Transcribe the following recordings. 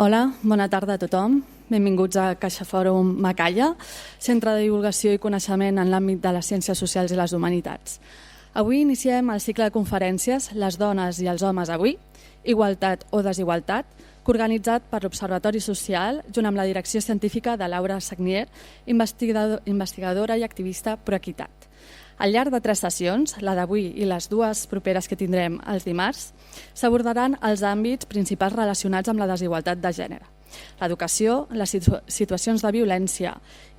Hola, bona tarda a tothom. Benvinguts a CaixaForum Macaya, centre de divulgació i coneixement en l'àmbit de les ciències socials i les humanitats. Avui iniciem el cicle de conferències Les dones i els homes avui, igualtat o desigualtat, coorganitzat per l'Observatori Social junt amb la direcció científica de Laura Sagnier, investigadora i activista proequitat. Al llarg de 3 sessions, la d'avui i les 2 properes que tindrem els dimarts, s'abordaran els àmbits principals relacionats amb la desigualtat de gènere, l'educació, les situacions de violència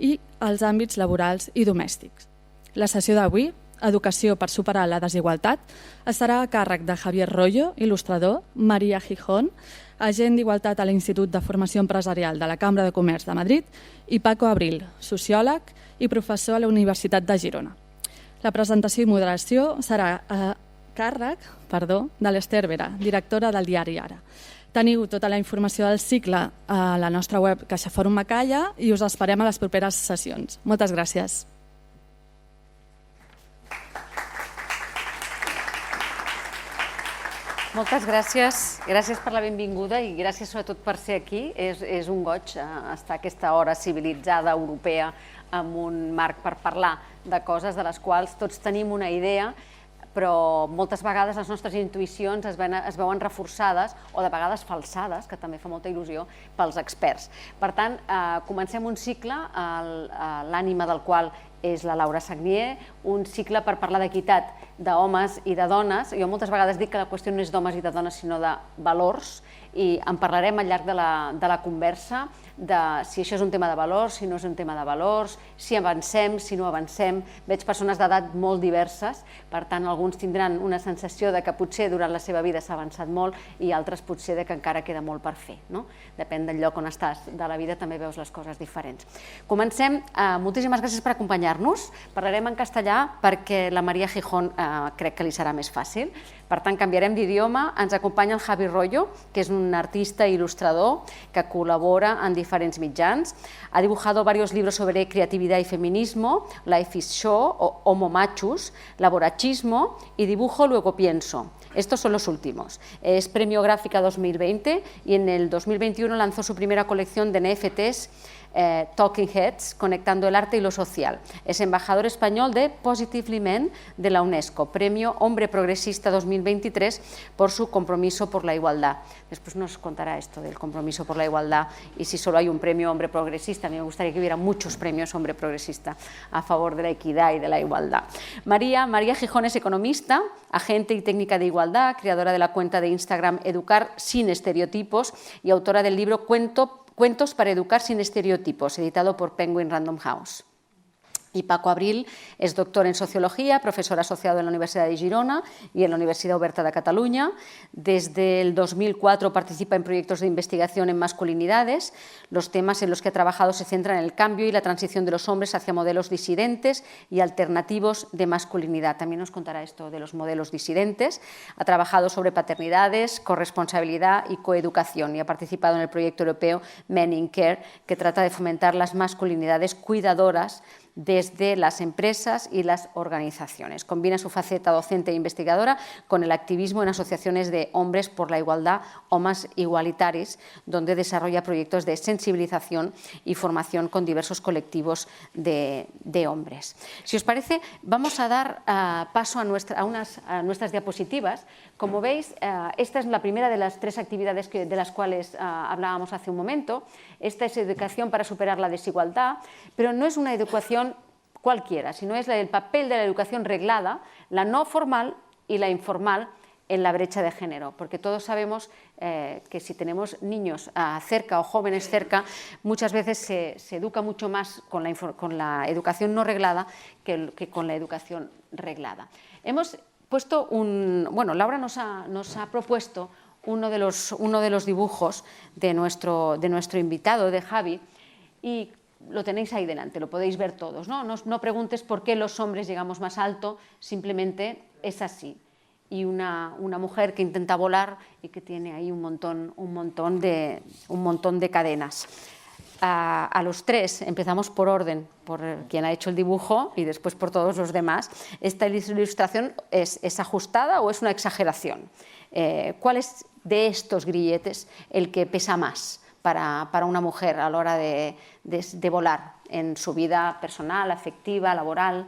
i els àmbits laborals i domèstics. La sessió d'avui, Educació per superar la desigualtat, estarà a càrrec de Javier Royo, il·lustrador, Maria Gijón, agent d'Igualtat a l'Institut de Formació Empresarial de la Cambra de Comerç de Madrid, i Paco Abril, sociòleg i professor a la Universitat de Girona. La presentació i moderació serà a càrrec de l'Ester Vera, directora del diari Ara. Teniu tota la informació del cicle a la nostra web CaixaForum Macaya i us esperem a les properes sessions. Moltes gràcies. Moltes gràcies. Gràcies per la benvinguda i gràcies sobretot per ser aquí. És un goig estar a aquesta hora civilitzada europea amb un marc per parlar de coses de les quals tots tenim una idea, però moltes vegades les nostres intuïcions es veuen reforçades o de vegades falsades, que també fa molta il·lusió, pels experts. Per tant, comencem un cicle, l'ànima del qual és la Laura Sagnier, un cicle per parlar d'equitat d'homes i de dones. Jo moltes vegades dic que la qüestió no és d'homes i de dones, sinó de valors, i en parlarem al llarg de la conversa de si això és un tema de valors, si no és un tema de valors, si avancem, si no avancem. Veig persones d'edat molt diverses, per tant alguns tindran una sensació de que potser durant la seva vida s'ha avançat molt i altres potser que encara queda molt per fer. Depèn del lloc on estàs de la vida, també veus les coses diferents. Comencem. Moltíssimes gràcies per acompanyar-nos. Parlarem en castellà perquè la Maria Gijón crec que li serà més fàcil. Per tant, canviarem d'idioma. Ens acompanya el Javi Royo, que és un artista i il·lustrador que col·labora en diferents mitjans. Ha dibujado varios libros sobre creatividad y feminismo, Life is Show, Homo Machus, Laborachismo y Dibujo Luego Pienso. Estos son los últimos. Es Premio Gráfica 2020 y en el 2021 lanzó su primera colección de NFTs, Talking Heads, conectando el arte y lo social. Es embajador español de Positively Men de la UNESCO, Premio Hombre Progresista 2023 por su compromiso por la igualdad. Después nos contará esto del compromiso por la igualdad y si solo hay un premio Hombre Progresista. A mí me gustaría que hubiera muchos premios Hombre Progresista a favor de la equidad y de la igualdad. María Gijón es economista, agente y técnica de igualdad, creadora de la cuenta de Instagram Educar sin estereotipos y autora del libro Cuentos para educar sin estereotipos, editado por Penguin Random House. Y Paco Abril es doctor en Sociología, profesor asociado en la Universidad de Girona y en la Universidad Oberta de Cataluña. Desde el 2004 participa en proyectos de investigación en masculinidades. Los temas en los que ha trabajado se centran en el cambio y la transición de los hombres hacia modelos disidentes y alternativos de masculinidad. También nos contará esto de los modelos disidentes. Ha trabajado sobre paternidades, corresponsabilidad y coeducación y ha participado en el proyecto europeo Men in Care, que trata de fomentar las masculinidades cuidadoras desde las empresas y las organizaciones. Combina su faceta docente e investigadora con el activismo en asociaciones de hombres por la igualdad, Homes Igualitaris, donde desarrolla proyectos de sensibilización y formación con diversos colectivos de hombres. Si os parece, vamos a dar paso a nuestras diapositivas. Como veis, esta es la primera de las 3 actividades de las cuales hablábamos hace un momento. Esta es educación para superar la desigualdad, pero no es una educación cualquiera, sino es el papel de la educación reglada, la no formal y la informal en la brecha de género, porque todos sabemos que si tenemos niños cerca o jóvenes cerca, muchas veces se educa mucho más con la educación no reglada que con la educación reglada. Hemos puesto Laura nos ha propuesto uno de los dibujos de nuestro invitado, de Javi, y lo tenéis ahí delante, lo podéis ver todos. No preguntes por qué los hombres llegamos más alto, simplemente es así. Y una mujer que intenta volar y que tiene ahí un montón de cadenas. A los 3, empezamos por orden, por quien ha hecho el dibujo y después por todos los demás. ¿Esta ilustración es ajustada o es una exageración? ¿Cuál es de estos grilletes el que pesa más para una mujer a la hora de volar en su vida personal, afectiva, laboral?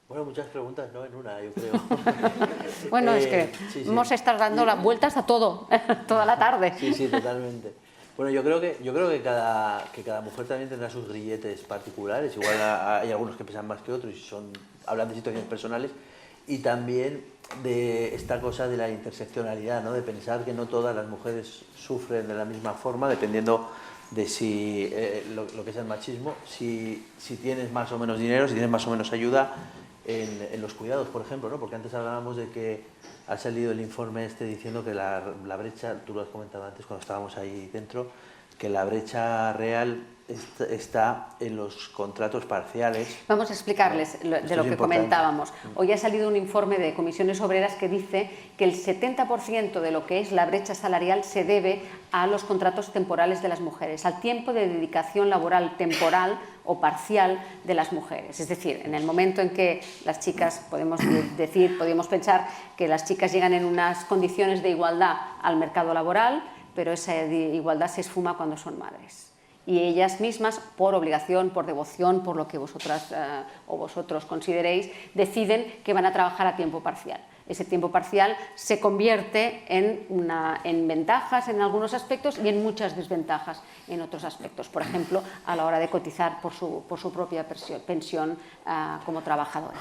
Bueno, muchas preguntas, ¿no? En una, yo creo. Bueno, es que hemos estado dando las vueltas a todo, toda la tarde. Sí, totalmente. Bueno, yo creo que cada mujer también tendrá sus grilletes particulares. Igual hay algunos que pesan más que otros y hablan de situaciones personales. Y también de esta cosa de la interseccionalidad, ¿no? De pensar que no todas las mujeres sufren de la misma forma, dependiendo de si lo que es el machismo, si tienes más o menos dinero, si tienes más o menos ayuda en los cuidados, por ejemplo, ¿no? Porque antes hablábamos de que ha salido el informe diciendo que la brecha, tú lo has comentado antes cuando estábamos ahí dentro, que la brecha real está en los contratos parciales. Vamos a explicarles de lo que comentábamos. Hoy ha salido un informe de Comisiones Obreras que dice que el 70% de lo que es la brecha salarial se debe a los contratos temporales de las mujeres, al tiempo de dedicación laboral temporal o parcial de las mujeres. Es decir, en el momento en que las chicas, podemos pensar que las chicas llegan en unas condiciones de igualdad al mercado laboral, pero esa igualdad se esfuma cuando son madres. Y ellas mismas, por obligación, por devoción, por lo que vosotras o vosotros consideréis, deciden que van a trabajar a tiempo parcial. Ese tiempo parcial se convierte en ventajas en algunos aspectos y en muchas desventajas en otros aspectos. Por ejemplo, a la hora de cotizar por su propia pensión como trabajadora.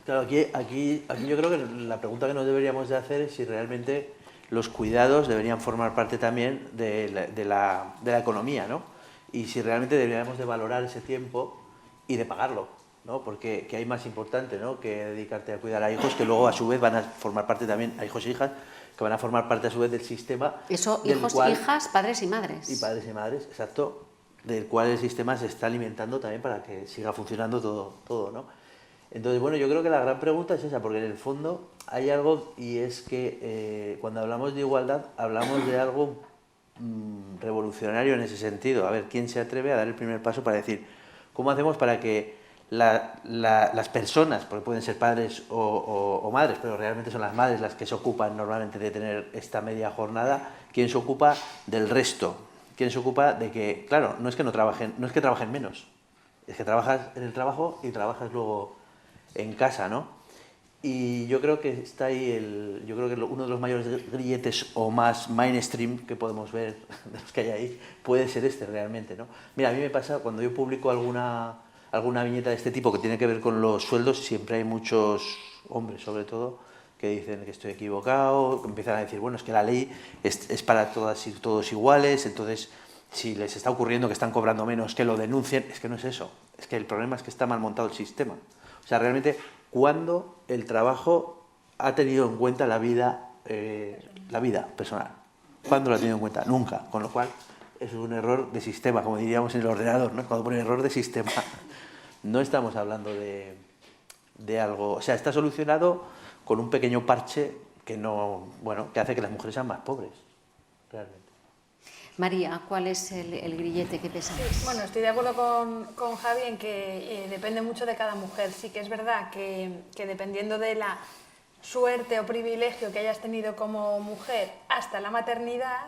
Claro, aquí yo creo que la pregunta que nos deberíamos de hacer es si realmente los cuidados deberían formar parte también de la economía, ¿no? Y si realmente deberíamos de valorar ese tiempo y de pagarlo, ¿no? Porque ¿qué hay más importante, ¿no? Que dedicarte a cuidar a hijos que luego a su vez van a formar parte también, a hijos e hijas, que van a formar parte a su vez del sistema. Eso, hijos, hijas, padres y madres. Y padres y madres, exacto, del cual el sistema se está alimentando también para que siga funcionando todo, ¿no? Entonces, bueno, yo creo que la gran pregunta es esa, porque en el fondo hay algo, y es que cuando hablamos de igualdad, hablamos de algo revolucionario en ese sentido. A ver, ¿quién se atreve a dar el primer paso para decir cómo hacemos para que las personas, porque pueden ser padres o madres, pero realmente son las madres las que se ocupan normalmente de tener esta media jornada, quién se ocupa del resto? ¿Quién se ocupa de que, claro, no es que trabajen menos, es que trabajas en el trabajo y trabajas luego en casa, ¿no? Y yo creo que está ahí yo creo que uno de los mayores grilletes o más mainstream que podemos ver de los que hay ahí puede ser realmente, ¿no? Mira, a mí me pasa cuando yo publico alguna viñeta de este tipo que tiene que ver con los sueldos, siempre hay muchos hombres, sobre todo, que dicen que estoy equivocado, que empiezan a decir, bueno, es que la ley es para todas y todos iguales, entonces si les está ocurriendo que están cobrando menos, que lo denuncien. Es que no es eso, es que el problema es que está mal montado el sistema. O sea, realmente, ¿cuándo el trabajo ha tenido en cuenta la vida personal? ¿Cuándo lo ha tenido en cuenta? Nunca. Con lo cual, es un error de sistema, como diríamos en el ordenador, ¿no? Cuando pone error de sistema, no estamos hablando de algo... O sea, está solucionado con un pequeño parche que hace que las mujeres sean más pobres, realmente. María, ¿cuál es el grillete que pesa más? Sí, bueno, estoy de acuerdo con Javi en que depende mucho de cada mujer. Sí que es verdad que dependiendo de la suerte o privilegio que hayas tenido como mujer hasta la maternidad,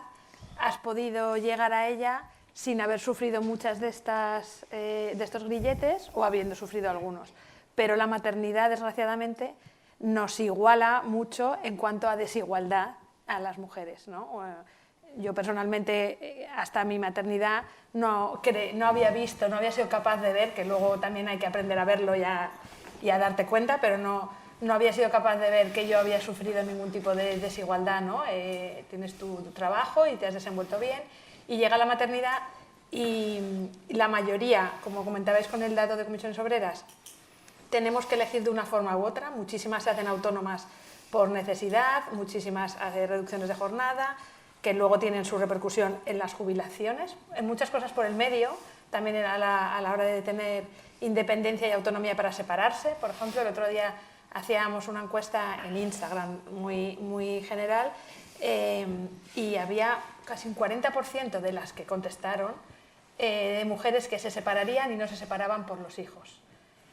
has podido llegar a ella sin haber sufrido muchas de estos grilletes o habiendo sufrido algunos. Pero la maternidad, desgraciadamente, nos iguala mucho en cuanto a desigualdad a las mujeres, ¿no? Yo personalmente, hasta mi maternidad, no había visto, no había sido capaz de ver, que luego también hay que aprender a verlo y a darte cuenta, pero no había sido capaz de ver que yo había sufrido ningún tipo de desigualdad, ¿no? Tienes tu trabajo y te has desenvuelto bien, y llega la maternidad y la mayoría, como comentabais con el dato de Comisiones Obreras, tenemos que elegir de una forma u otra. Muchísimas se hacen autónomas por necesidad, muchísimas reducciones de jornada, que luego tienen su repercusión en las jubilaciones, en muchas cosas por el medio, también a la hora de tener independencia y autonomía para separarse. Por ejemplo, el otro día hacíamos una encuesta en Instagram muy general y había casi un 40% de las que contestaron de mujeres que se separarían y no se separaban por los hijos.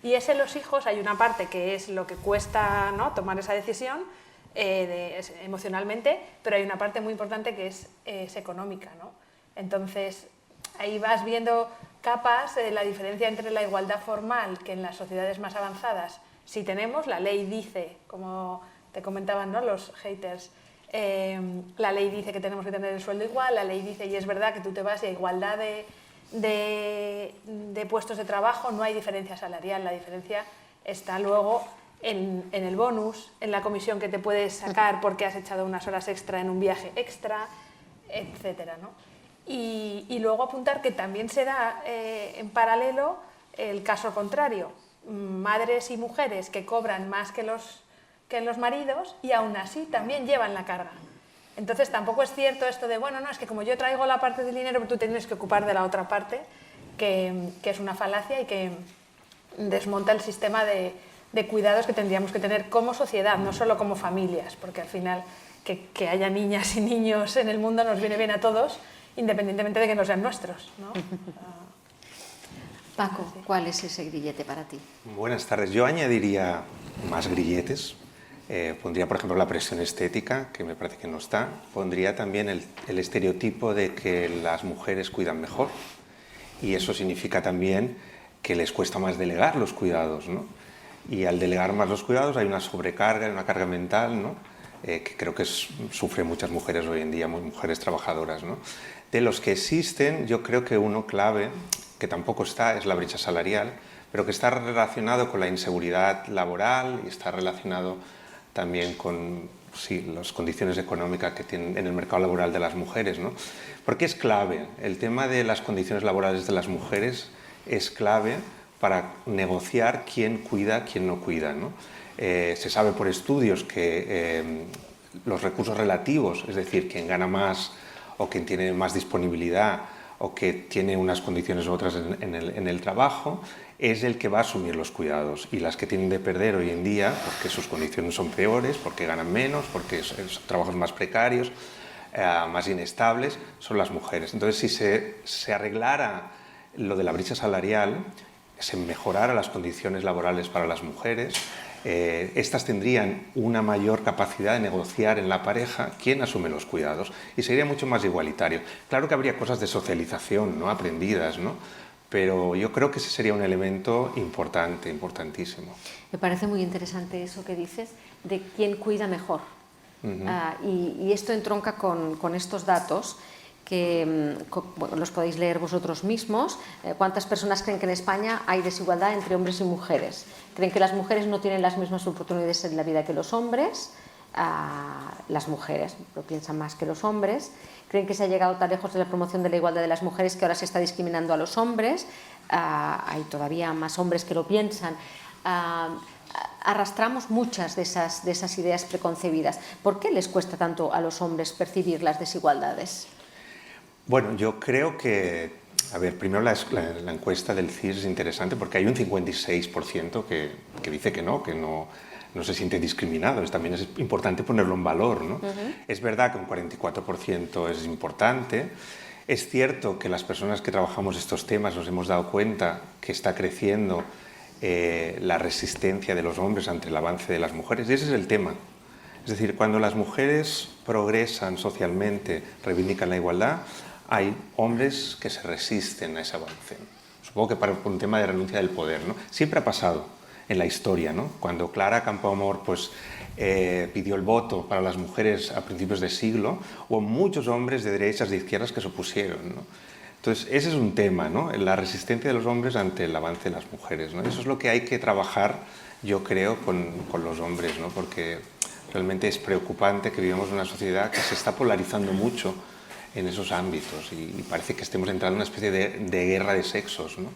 Y ese los hijos, hay una parte que es lo que cuesta, ¿no?, tomar esa decisión, emocionalmente, pero hay una parte muy importante que es económica, ¿no? Entonces, ahí vas viendo capas de la diferencia entre la igualdad formal, que en las sociedades más avanzadas sí tenemos, la ley dice, como te comentaban, ¿no?, los haters, la ley dice que tenemos que tener el sueldo igual, la ley dice, y es verdad que tú te vas y a igualdad de puestos de trabajo no hay diferencia salarial, la diferencia está luego en el bonus, en la comisión que te puedes sacar porque has echado unas horas extra en un viaje extra, etcétera, ¿no? Y luego apuntar que también se da en paralelo el caso contrario, madres y mujeres que cobran más que los maridos y aún así también llevan la carga. Entonces tampoco es cierto esto de, bueno, no, es que como yo traigo la parte del dinero, tú tienes que ocupar de la otra parte, que es una falacia y que desmonta el sistema de cuidados que tendríamos que tener como sociedad, no solo como familias, porque al final que haya niñas y niños en el mundo nos viene bien a todos, independientemente de que no sean nuestros, ¿no? Paco, ¿cuál es ese grillete para ti? Buenas tardes. Yo añadiría más grilletes. Pondría, por ejemplo, la presión estética, que me parece que no está. Pondría también el estereotipo de que las mujeres cuidan mejor. Y eso significa también que les cuesta más delegar los cuidados, ¿no? Y al delegar más los cuidados hay una sobrecarga, una carga mental, ¿no?, que creo que sufren muchas mujeres hoy en día, mujeres trabajadoras, ¿no? De los que existen, yo creo que uno clave, que tampoco está, es la brecha salarial, pero que está relacionado con la inseguridad laboral y está relacionado también con las condiciones económicas que tienen en el mercado laboral de las mujeres, ¿no? Porque es clave, el tema de las condiciones laborales de las mujeres es clave para negociar quién cuida, quién no cuida, ¿no? Se sabe por estudios que los recursos relativos, es decir, quien gana más o quien tiene más disponibilidad o que tiene unas condiciones u otras en el trabajo, es el que va a asumir los cuidados. Y las que tienen de perder hoy en día, porque sus condiciones son peores, porque ganan menos, porque son trabajos más precarios, más inestables, son las mujeres. Entonces, si se arreglara lo de la brecha salarial, se mejorara las condiciones laborales para las mujeres, estas tendrían una mayor capacidad de negociar en la pareja quién asume los cuidados y sería mucho más igualitario. Claro que habría cosas de socialización, ¿no?, aprendidas, ¿no?, pero yo creo que ese sería un elemento importante, importantísimo. Me parece muy interesante eso que dices de quién cuida mejor. Y esto entronca con estos datos que bueno, los podéis leer vosotros mismos. ¿Cuántas personas creen que en España hay desigualdad entre hombres y mujeres? ¿Creen que las mujeres no tienen las mismas oportunidades en la vida que los hombres? Las mujeres lo piensan más que los hombres. ¿Creen que se ha llegado tan lejos de la promoción de la igualdad de las mujeres que ahora se está discriminando a los hombres? Hay todavía más hombres que lo piensan. Arrastramos muchas de esas ideas preconcebidas. ¿Por qué les cuesta tanto a los hombres percibir las desigualdades? Bueno, yo creo que, a ver, primero la encuesta del CIS es interesante porque hay un 56% que dice que no se siente discriminado. También es importante ponerlo en valor, ¿no? Es verdad que un 44% es importante. Es cierto que las personas que trabajamos estos temas nos hemos dado cuenta que está creciendo la resistencia de los hombres ante el avance de las mujeres, y ese es el tema. Es decir, cuando las mujeres progresan socialmente, reivindican la igualdad, hay hombres que se resisten a ese avance. Supongo que por un tema de renuncia del poder, ¿no? Siempre ha pasado en la historia, ¿no? Cuando Clara Campoamor pidió el voto para las mujeres a principios de siglo, hubo muchos hombres de derechas, de izquierdas que se opusieron, ¿no? Entonces, ese es un tema, ¿no?, la resistencia de los hombres ante el avance de las mujeres, ¿no? Eso es lo que hay que trabajar, yo creo, con los hombres, ¿no? Porque realmente es preocupante que vivamos en una sociedad que se está polarizando mucho en esos ámbitos y parece que estemos entrando en una especie de guerra de sexos, ¿no?,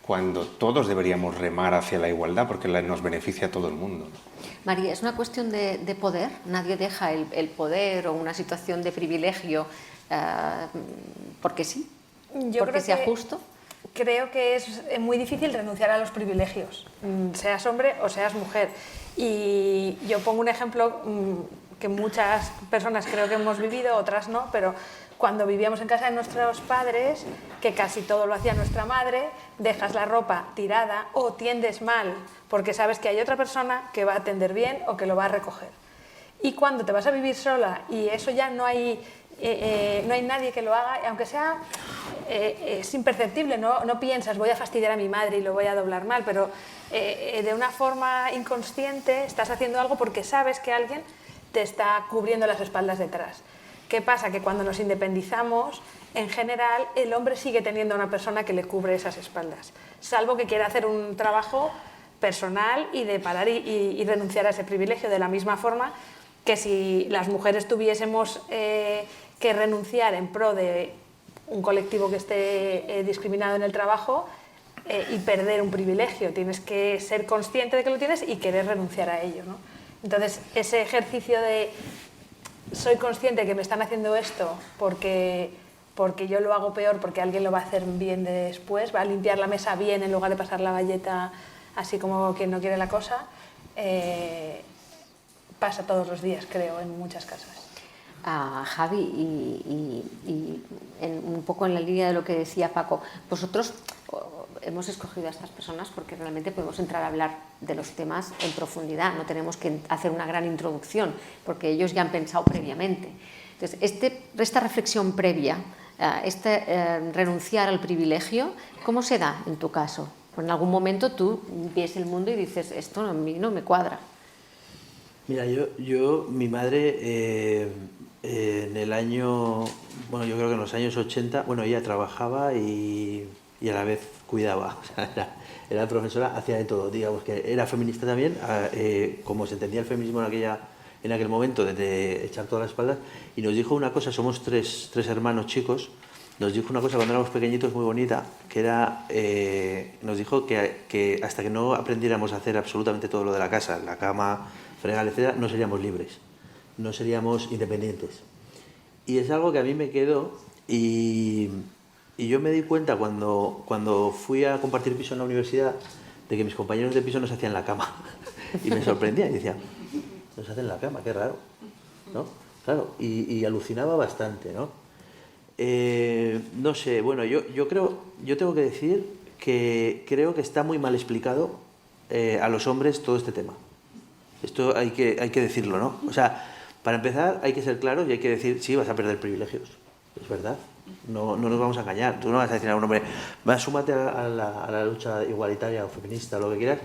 cuando todos deberíamos remar hacia la igualdad porque nos beneficia a todo el mundo, ¿no? María, ¿es una cuestión de poder? ¿Nadie deja el poder o una situación de privilegio porque sí? ¿Porque sea justo? Creo que es muy difícil renunciar a los privilegios, seas hombre o seas mujer. Y yo pongo un ejemplo que muchas personas creo que hemos vivido, otras no, pero cuando vivíamos en casa de nuestros padres, que casi todo lo hacía nuestra madre, dejas la ropa tirada o tiendes mal porque sabes que hay otra persona que va a tender bien o que lo va a recoger. Y cuando te vas a vivir sola y eso ya no hay no hay nadie que lo haga, y aunque sea es imperceptible, no piensas voy a fastidiar a mi madre y lo voy a doblar mal, pero de una forma inconsciente estás haciendo algo porque sabes que alguien te está cubriendo las espaldas detrás. ¿Qué pasa? Que cuando nos independizamos, en general, el hombre sigue teniendo a una persona que le cubre esas espaldas, salvo que quiera hacer un trabajo personal y de parar y renunciar a ese privilegio, de la misma forma que si las mujeres tuviésemos que renunciar en pro de un colectivo que esté discriminado en el trabajo y perder un privilegio. Tienes que ser consciente de que lo tienes y querer renunciar a ello, ¿no? Entonces, ese ejercicio de soy consciente de que me están haciendo esto porque yo lo hago peor, porque alguien lo va a hacer bien después, va a limpiar la mesa bien en lugar de pasar la bayeta así como quien no quiere la cosa, pasa todos los días, creo, en muchas casas. Javi, y un poco en la línea de lo que decía Paco, vosotros hemos escogido a estas personas porque realmente podemos entrar a hablar de los temas en profundidad, no tenemos que hacer una gran introducción porque ellos ya han pensado previamente. Entonces, esta reflexión previa, renunciar al privilegio, ¿cómo se da en tu caso? Pues en algún momento tú ves el mundo y dices, esto a mí no me cuadra. Mira, mi madre en el año, bueno, yo creo que en los años 80, bueno, ella trabajaba y a la vez cuidaba, o sea, era profesora, hacía de todo, digamos que era feminista también, como se entendía el feminismo en aquel momento, de echar todas las espaldas, y nos dijo una cosa, somos tres hermanos chicos, nos dijo una cosa cuando éramos pequeñitos muy bonita, que era, nos dijo que hasta que no aprendiéramos a hacer absolutamente todo lo de la casa, la cama, fregar, etcétera, no seríamos libres, no seríamos independientes. Y es algo que a mí me quedó y yo me di cuenta cuando fui a compartir piso en la universidad de que mis compañeros de piso no se hacían la cama. Y me sorprendía y decía, no se hacen la cama, qué raro, ¿no? Claro, y alucinaba bastante, ¿no? No sé, bueno, yo tengo que decir que creo que está muy mal explicado a los hombres todo este tema. Esto hay que decirlo, ¿no? O sea, para empezar hay que ser claros y hay que decir, sí, vas a perder privilegios, es verdad. No nos vamos a engañar. Tú no vas a decir a un hombre, súmate a la lucha igualitaria o feminista o lo que quieras.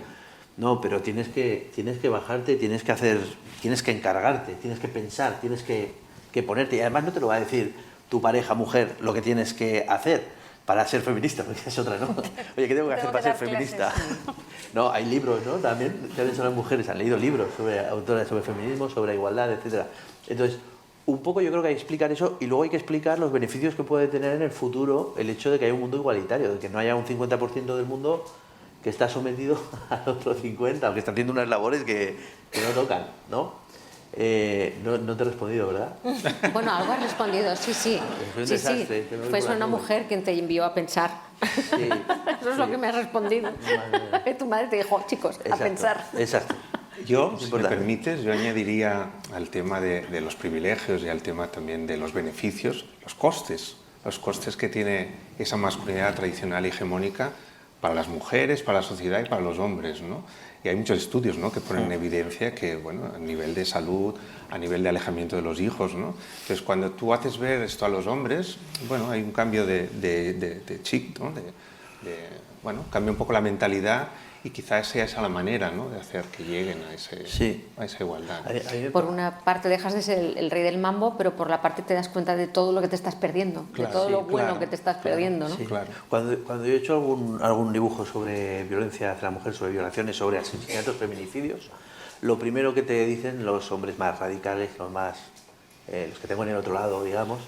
No, pero tienes que bajarte, tienes que encargarte, tienes que pensar, tienes que ponerte. Y además no te lo va a decir tu pareja, mujer, lo que tienes que hacer para ser feminista, porque es otra, ¿no? Oye, ¿qué tengo que hacer para ser feminista? No, hay libros, ¿no? También las mujeres han leído libros sobre autoras sobre feminismo, sobre igualdad, etcétera. Entonces, un poco yo creo que hay que explicar eso y luego hay que explicar los beneficios que puede tener en el futuro el hecho de que haya un mundo igualitario, de que no haya un 50% del mundo que está sometido al otro 50%, aunque está haciendo unas labores que no tocan, ¿no? No te he respondido, ¿verdad? Bueno, algo has respondido, sí. Fue un desastre. Fue una mujer quien te envió a pensar. Sí, Eso es lo que me has respondido. Tu madre te dijo, chicos, exacto, a pensar. Exacto. Yo, si me permites, yo añadiría al tema de los privilegios y al tema también de los beneficios, los costes que tiene esa masculinidad tradicional y hegemónica para las mujeres, para la sociedad y para los hombres, ¿no? Y hay muchos estudios, ¿no?, que ponen en evidencia que, bueno, a nivel de salud, a nivel de alejamiento de los hijos, ¿no? Entonces, cuando tú haces ver esto a los hombres, bueno, hay un cambio de chip, ¿no? Bueno, cambia un poco la mentalidad y quizás sea esa la manera, ¿no?, de hacer que lleguen a esa igualdad. Por una parte dejas de ser el rey del mambo, pero por la parte te das cuenta de todo lo que te estás perdiendo, claro, de todo lo bueno que te estás perdiendo, ¿no? Sí. Claro. Cuando yo he hecho algún dibujo sobre violencia hacia la mujer, sobre violaciones, sobre asesinatos, feminicidios, lo primero que te dicen los hombres más radicales, los que tengo en el otro lado, digamos,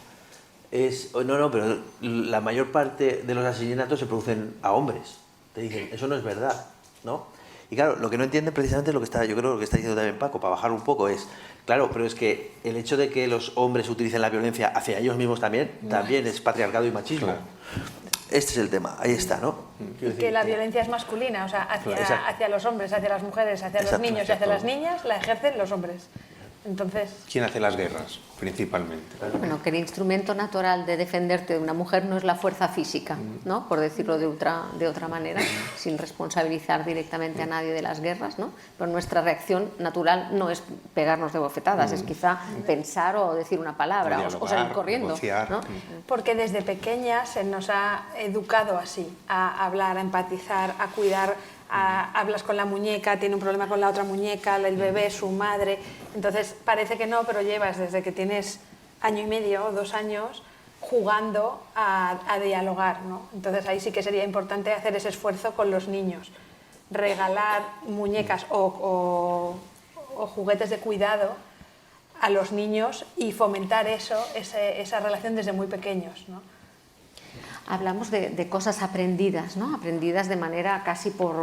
es, pero la mayor parte de los asesinatos se producen a hombres. Te dicen, eso no es verdad, ¿no? Y claro, lo que no entienden precisamente yo creo lo que está diciendo también Paco, para bajar un poco, es, claro, pero es que el hecho de que los hombres utilicen la violencia hacia ellos mismos también es patriarcado y machismo. Claro. Este es el tema, ahí está, ¿no? Que la violencia es masculina, o sea, hacia los hombres, hacia las mujeres, hacia los niños y hacia las niñas, la ejercen los hombres. Entonces, ¿Quién hace las guerras, principalmente? Bueno, que el instrumento natural de defenderte de una mujer no es la fuerza física, ¿no? Por decirlo de otra manera, sin responsabilizar directamente a nadie de las guerras, ¿no? Pero nuestra reacción natural no es pegarnos de bofetadas, es quizá pensar o decir una palabra o salir corriendo, negociar, ¿no? porque desde pequeñas se nos ha educado así, a hablar, a empatizar, a cuidar, hablas con la muñeca, tiene un problema con la otra muñeca, el bebé, su madre. Entonces parece que no, pero llevas desde que tienes año y medio o 2 años jugando a dialogar, ¿no? Entonces ahí sí que sería importante hacer ese esfuerzo con los niños, regalar muñecas o juguetes de cuidado a los niños y fomentar esa relación desde muy pequeños, ¿no? Hablamos de cosas aprendidas, ¿no? Aprendidas de manera casi por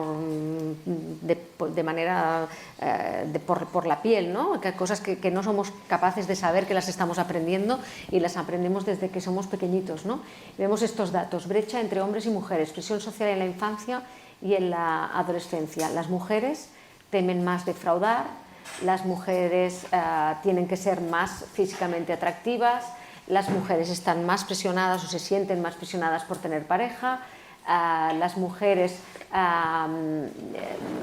la piel, ¿no? Cosas que no somos capaces de saber que las estamos aprendiendo y las aprendemos desde que somos pequeñitos, ¿no? Vemos estos datos: brecha entre hombres y mujeres, presión social en la infancia y en la adolescencia. Las mujeres temen más defraudar, las mujeres tienen que ser más físicamente atractivas, las mujeres están más presionadas o se sienten más presionadas por tener pareja, las mujeres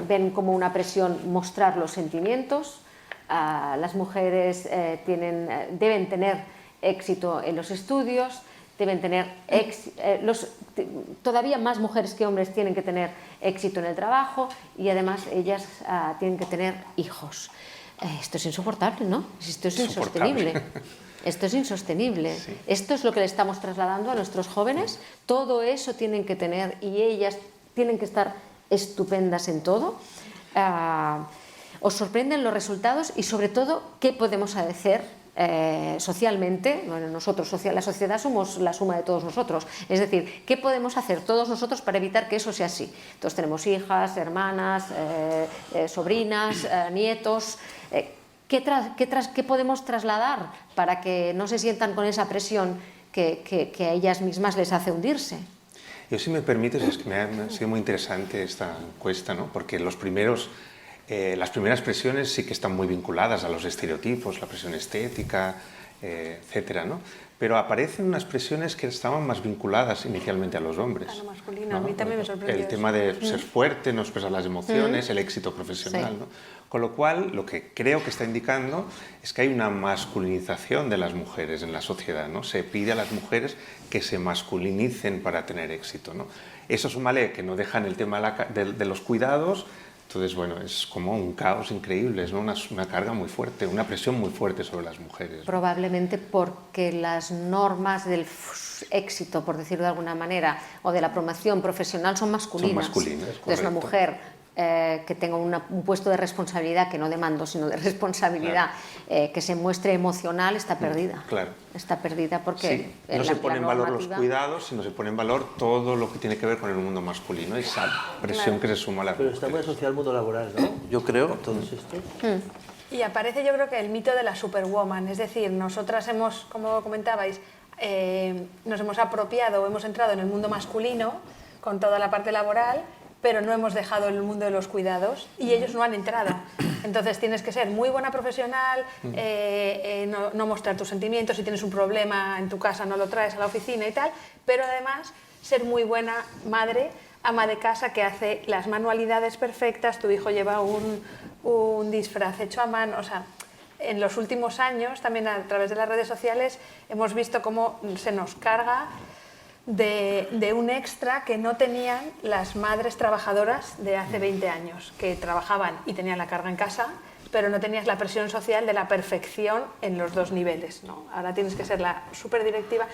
ven como una presión mostrar los sentimientos, las mujeres deben tener éxito en los estudios, deben tener todavía más mujeres que hombres tienen que tener éxito en el trabajo y además ellas tienen que tener hijos. Esto es insoportable, ¿no? Esto es insostenible. Esto es insostenible. Sí. Esto es lo que le estamos trasladando a nuestros jóvenes. Todo eso tienen que tener y ellas tienen que estar estupendas en todo. Os sorprenden los resultados y sobre todo qué podemos hacer socialmente. Bueno, nosotros, la sociedad, somos la suma de todos nosotros. Es decir, ¿qué podemos hacer todos nosotros para evitar que eso sea así? Entonces tenemos hijas, hermanas, sobrinas, nietos. ¿Qué podemos trasladar para que no se sientan con esa presión que a ellas mismas les hace hundirse? Yo, si me permites, es que me ha sido muy interesante esta encuesta, ¿no? Porque las primeras presiones sí que están muy vinculadas a los estereotipos, la presión estética, etcétera, ¿no? Pero aparecen unas presiones que estaban más vinculadas inicialmente a los hombres. A lo masculino, ¿no? A mí también me sorprendió el tema de ser fuerte, no expresar las emociones, el éxito profesional, sí. ¿no? Con lo cual, lo que creo que está indicando es que hay una masculinización de las mujeres en la sociedad, ¿no? Se pide a las mujeres que se masculinicen para tener éxito, ¿no? Eso súmale que no dejan el tema de los cuidados. Entonces, bueno, es como un caos increíble, ¿no? Una carga muy fuerte, una presión muy fuerte sobre las mujeres, ¿no? Probablemente porque las normas del éxito, por decirlo de alguna manera, o de la promoción profesional son masculinas. Son masculinas, Entonces, una mujer que tenga un puesto de responsabilidad, que no de mando, sino de responsabilidad, claro. Que se muestre emocional, está perdida. Claro. Está perdida porque... Sí. No se pone en valor los cuidados, sino se pone en valor todo lo que tiene que ver con el mundo masculino, esa presión que se suma a la Pero está muy asociado al mundo laboral, ¿no? Yo creo, todo esto. Y aparece, yo creo, que el mito de la superwoman, es decir, nosotras hemos, como comentabais, nos hemos apropiado o hemos entrado en el mundo masculino con toda la parte laboral, pero no hemos dejado el mundo de los cuidados y ellos no han entrado. Entonces tienes que ser muy buena profesional, no mostrar tus sentimientos, si tienes un problema en tu casa no lo traes a la oficina y tal, pero además ser muy buena madre, ama de casa que hace las manualidades perfectas, tu hijo lleva un disfraz hecho a mano, o sea, en los últimos años, también a través de las redes sociales, hemos visto cómo se nos carga de un extra que no tenían las madres trabajadoras de hace 20 años, que trabajaban y tenían la carga en casa, pero no tenías la presión social de la perfección en los dos niveles, ¿no? Ahora tienes que ser la superdirectiva.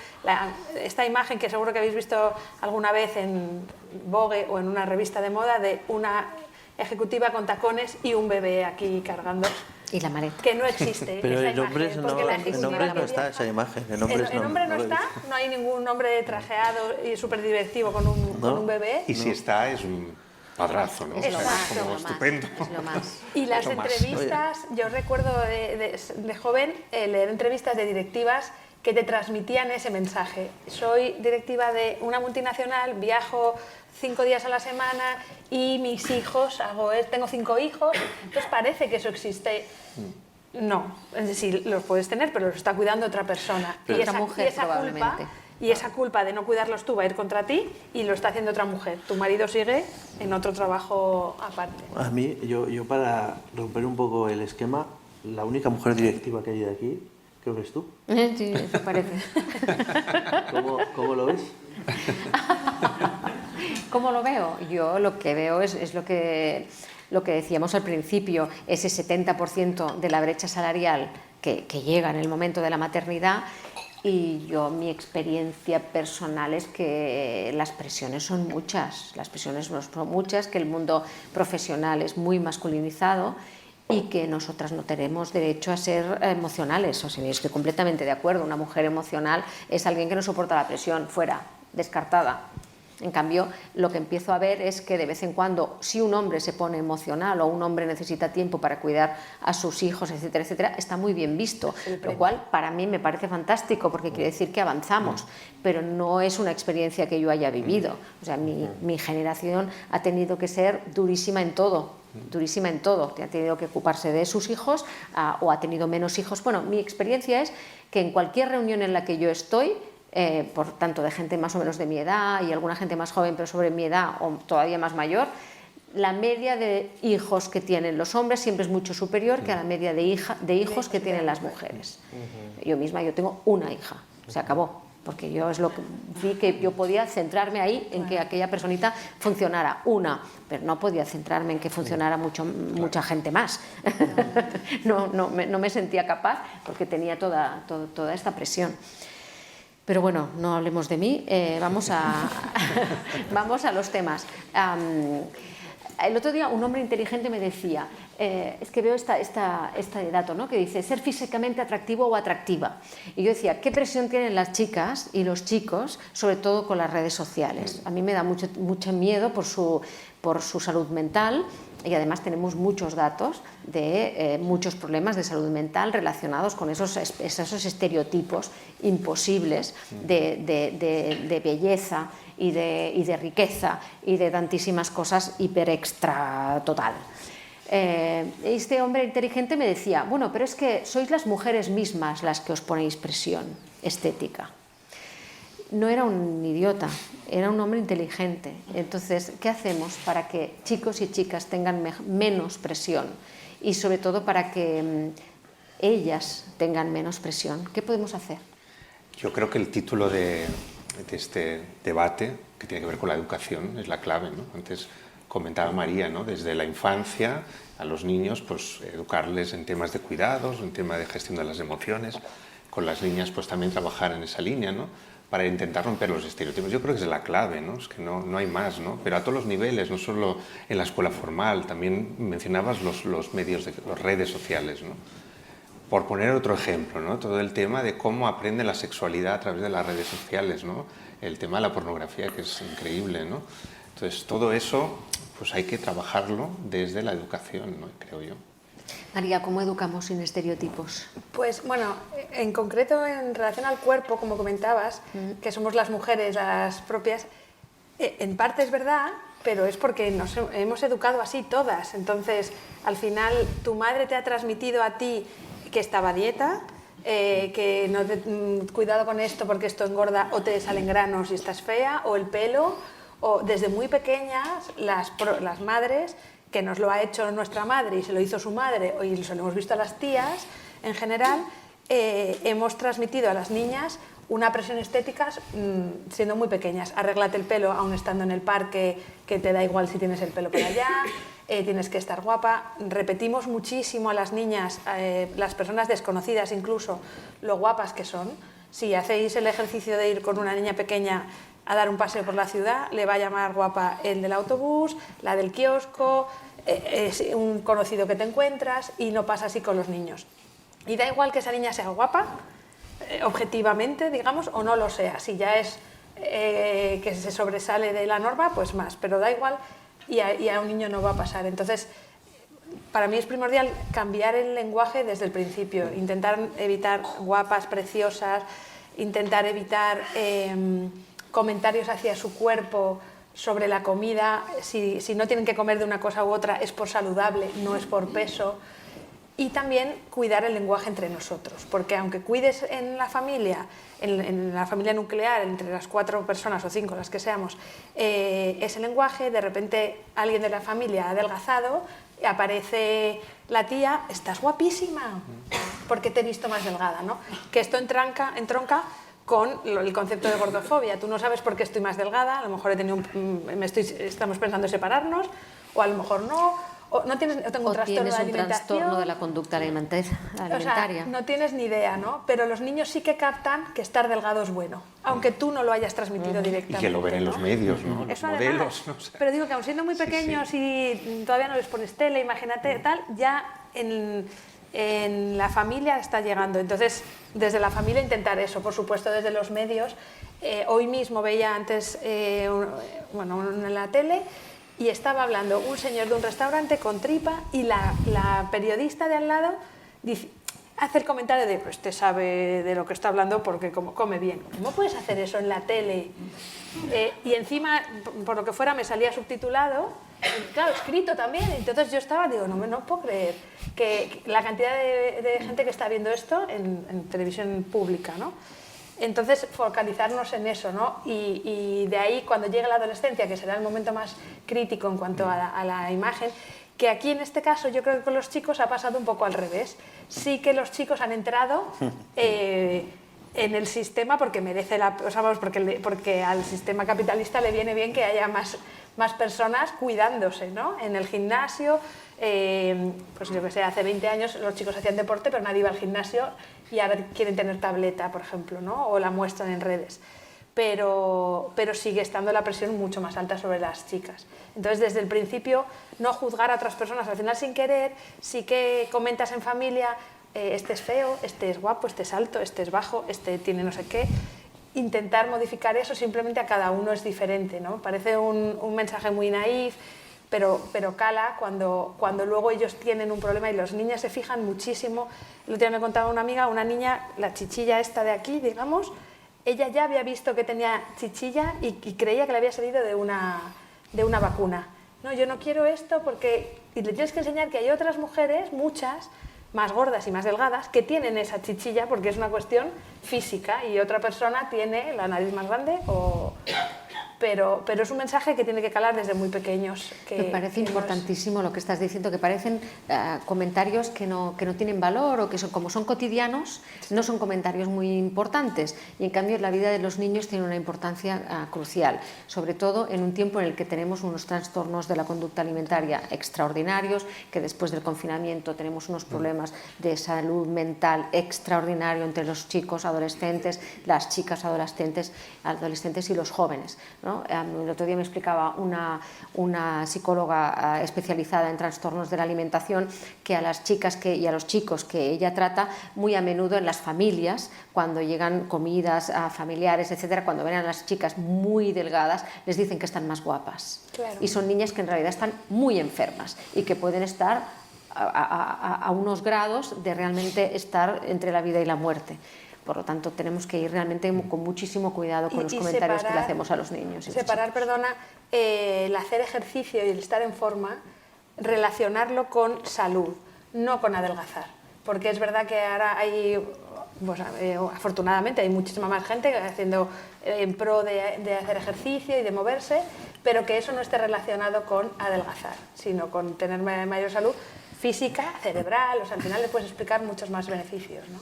Esta imagen que seguro que habéis visto alguna vez en Vogue o en una revista de moda de una ejecutiva con tacones y un bebé aquí cargando. Y la maleta. Que no existe. Pero esa en hombres no está esa imagen. En hombres no está, no hay ningún hombre trajeado y súper directivo con un bebé. Y si está, es un padrazo, ¿no? Es lo más, como estupendo. Es lo más. Y las entrevistas, yo recuerdo de joven leer entrevistas de directivas que te transmitían ese mensaje. Soy directiva de una multinacional, viajo 5 días a la semana y mis hijos, tengo 5 hijos, entonces parece que eso existe. No, es decir, los puedes tener, pero los está cuidando otra persona. Pero otra mujer, probablemente. Y esa culpa de no cuidarlos tú va a ir contra ti y lo está haciendo otra mujer. Tu marido sigue en otro trabajo aparte. A mí, yo para romper un poco el esquema, la única mujer directiva que hay de aquí, creo que es tú. Sí, eso parece. ¿Cómo lo ves? ¿Cómo lo veo? Yo lo que veo es lo que decíamos al principio, ese 70% de la brecha salarial que llega en el momento de la maternidad. Y mi experiencia personal es que las presiones son muchas, que el mundo profesional es muy masculinizado y que nosotras no tenemos derecho a ser emocionales. O sea, estoy completamente de acuerdo, una mujer emocional es alguien que no soporta la presión, fuera, descartada. En cambio, lo que empiezo a ver es que de vez en cuando, si un hombre se pone emocional o un hombre necesita tiempo para cuidar a sus hijos, etcétera, etcétera, está muy bien visto, lo cual para mí me parece fantástico porque quiere decir que avanzamos, pero no es una experiencia que yo haya vivido. O sea, mi generación ha tenido que ser durísima en todo, ha tenido que ocuparse de sus hijos o ha tenido menos hijos. Bueno, mi experiencia es que en cualquier reunión en la que yo estoy, por tanto de gente más o menos de mi edad y alguna gente más joven pero sobre mi edad o todavía más mayor, la media de hijos que tienen los hombres siempre es mucho superior que a la media de hijos que tienen las mujeres. Yo tengo una hija, se acabó, porque yo es lo que vi que yo podía centrarme ahí en que aquella personita funcionara, pero no podía centrarme en que funcionara mucha gente más. No me sentía capaz porque tenía toda esta presión. Pero bueno, no hablemos de mí, vamos a los temas. El otro día un hombre inteligente me decía, es que veo este dato, ¿no?, que dice ser físicamente atractivo o atractiva. Y yo decía, ¿qué presión tienen las chicas y los chicos, sobre todo con las redes sociales? A mí me da mucho miedo por su salud mental. Y además tenemos muchos datos de muchos problemas de salud mental relacionados con esos estereotipos imposibles de belleza y de riqueza y de tantísimas cosas hiper extra total. Este hombre inteligente me decía, bueno, pero es que sois las mujeres mismas las que os ponéis presión estética. No era un idiota, era un hombre inteligente. Entonces, ¿qué hacemos para que chicos y chicas tengan menos presión? Y sobre todo para que ellas tengan menos presión. ¿Qué podemos hacer? Yo creo que el título de este debate, que tiene que ver con la educación, es la clave, ¿no? Antes comentaba María, ¿no?, desde la infancia a los niños, pues educarles en temas de cuidados, en temas de gestión de las emociones. Con las niñas, pues también trabajar en esa línea, ¿no?, para intentar romper los estereotipos. Yo creo que es la clave, ¿no? Es que no hay más, ¿no? Pero a todos los niveles, no solo en la escuela formal, también mencionabas los medios, las redes sociales, ¿no? Por poner otro ejemplo, ¿no?, todo el tema de cómo aprenden la sexualidad a través de las redes sociales, ¿no?, el tema de la pornografía, que es increíble, ¿no? Entonces, todo eso, pues hay que trabajarlo desde la educación, ¿no?, creo yo. María, ¿cómo educamos sin estereotipos? Pues bueno, en concreto en relación al cuerpo, como comentabas, que somos las mujeres las propias, en parte es verdad, pero es porque nos hemos educado así todas. Entonces, al final, tu madre te ha transmitido a ti que estaba a dieta, que cuidado con esto porque esto engorda o te salen granos y estás fea, o el pelo, o desde muy pequeñas las madres, que nos lo ha hecho nuestra madre y se lo hizo su madre y se lo hemos visto a las tías, en general, hemos transmitido a las niñas una presión estética siendo muy pequeñas. Arréglate el pelo aún estando en el parque, que te da igual si tienes el pelo por allá, tienes que estar guapa. Repetimos muchísimo a las niñas, las personas desconocidas incluso, lo guapas que son. Si hacéis el ejercicio de ir con una niña pequeña a dar un paseo por la ciudad, le va a llamar guapa el del autobús, la del kiosco, es un conocido que te encuentras, y no pasa así con los niños. Y da igual que esa niña sea guapa, objetivamente, digamos, o no lo sea. Si ya es que se sobresale de la norma, pues más, pero da igual, y a un niño no va a pasar. Entonces, para mí es primordial cambiar el lenguaje desde el principio, intentar evitar guapas, preciosas, intentar evitar comentarios hacia su cuerpo sobre la comida. Si no tienen que comer de una cosa u otra es por saludable, no es por peso. Y también cuidar el lenguaje entre nosotros, porque aunque cuides en la familia nuclear, entre las 4 personas o 5, las que seamos, ese lenguaje, de repente alguien de la familia ha adelgazado, aparece la tía, estás guapísima, porque te he visto más delgada, ¿no? Que esto entronca con el concepto de gordofobia. Tú no sabes por qué estoy más delgada, a lo mejor estamos pensando en separarnos, o a lo mejor no. O tengo un trastorno de alimentación. Trastorno de la conducta alimentaria. O sea, no tienes ni idea, ¿no? Pero los niños sí que captan que estar delgado es bueno, aunque tú no lo hayas transmitido directamente. Y que lo ven en los medios, ¿no? Eso los modelos. No sé. Pero digo que aun siendo muy pequeños y todavía no les pones tele, imagínate, tal, ya en la familia está llegando. Entonces, desde la familia intentar eso, por supuesto, desde los medios. Hoy mismo veía antes en la tele, y estaba hablando un señor de un restaurante con tripa y la periodista de al lado hace el comentario de pues este sabe de lo que está hablando porque come bien. ¿Cómo puedes hacer eso en la tele? Y encima, por lo que fuera, me salía subtitulado, claro, escrito también. Entonces yo digo, no puedo creer que la cantidad de gente que está viendo esto en televisión pública, ¿no? Entonces, focalizarnos en eso, ¿no? Y de ahí, cuando llegue la adolescencia, que será el momento más crítico en cuanto a la imagen, que aquí en este caso yo creo que con los chicos ha pasado un poco al revés. Sí que los chicos han entrado en el sistema porque merece porque al sistema capitalista le viene bien que haya más personas cuidándose, ¿no? En el gimnasio, pues yo que sé, hace 20 años los chicos hacían deporte, pero nadie iba al gimnasio y ahora quieren tener tableta, por ejemplo, ¿no? O la muestran en redes. Pero sigue estando la presión mucho más alta sobre las chicas. Entonces, desde el principio, no juzgar a otras personas, al final sin querer, sí que comentas en familia, este es feo, este es guapo, este es alto, este es bajo, este tiene no sé qué. Intentar modificar eso, simplemente a cada uno es diferente, ¿no? Parece un mensaje muy naif, pero cala cuando luego ellos tienen un problema y los niños se fijan muchísimo. El otro día me contaba una amiga, una niña, la chichilla esta de aquí, digamos, ella ya había visto que tenía chichilla y creía que le había salido de una vacuna. No, yo no quiero esto porque... Y le tienes que enseñar que hay otras mujeres, muchas, más gordas y más delgadas, que tienen esa chichilla porque es una cuestión física y otra persona tiene la nariz más grande pero es un mensaje que tiene que calar desde muy pequeños. Me parece importantísimo lo que estás diciendo, que parecen comentarios que no tienen valor o que como son cotidianos, no son comentarios muy importantes. Y en cambio la vida de los niños tiene una importancia crucial, sobre todo en un tiempo en el que tenemos unos trastornos de la conducta alimentaria extraordinarios, que después del confinamiento tenemos unos problemas de salud mental extraordinario entre los chicos adolescentes, las chicas adolescentes y los jóvenes, ¿no? El otro día me explicaba una psicóloga especializada en trastornos de la alimentación que a las chicas y a los chicos que ella trata, muy a menudo en las familias, cuando llegan comidas familiares, etcétera, cuando ven a las chicas muy delgadas, les dicen que están más guapas. Claro. Y son niñas que en realidad están muy enfermas y que pueden estar a unos grados de realmente estar entre la vida y la muerte. Por lo tanto, tenemos que ir realmente con muchísimo cuidado con los comentarios que le hacemos a los niños. El hacer ejercicio y el estar en forma, relacionarlo con salud, no con adelgazar. Porque es verdad que ahora afortunadamente hay muchísima más gente haciendo en pro de hacer ejercicio y de moverse, pero que eso no esté relacionado con adelgazar, sino con tener mayor salud física, cerebral, o sea, al final le puedes explicar muchos más beneficios, ¿no?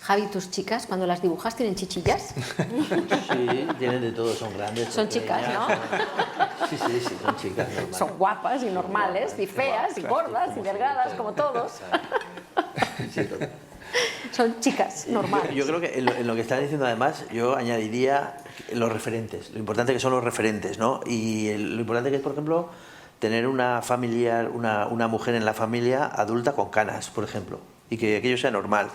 Javi, ¿tus chicas cuando las dibujas tienen chichillas? Sí, tienen de todo, son grandes. Son chicas, ¿no? Sí, son chicas normales. Son guapas y normales, y feas, y gordas, y delgadas, como todos. Sí, total. Son chicas normales. Yo creo que en lo que están diciendo además, yo añadiría los referentes, lo importante que son los referentes, ¿no? Y lo importante que es, por ejemplo, tener una familiar, una mujer en la familia adulta con canas, por ejemplo, y que aquello sea normal.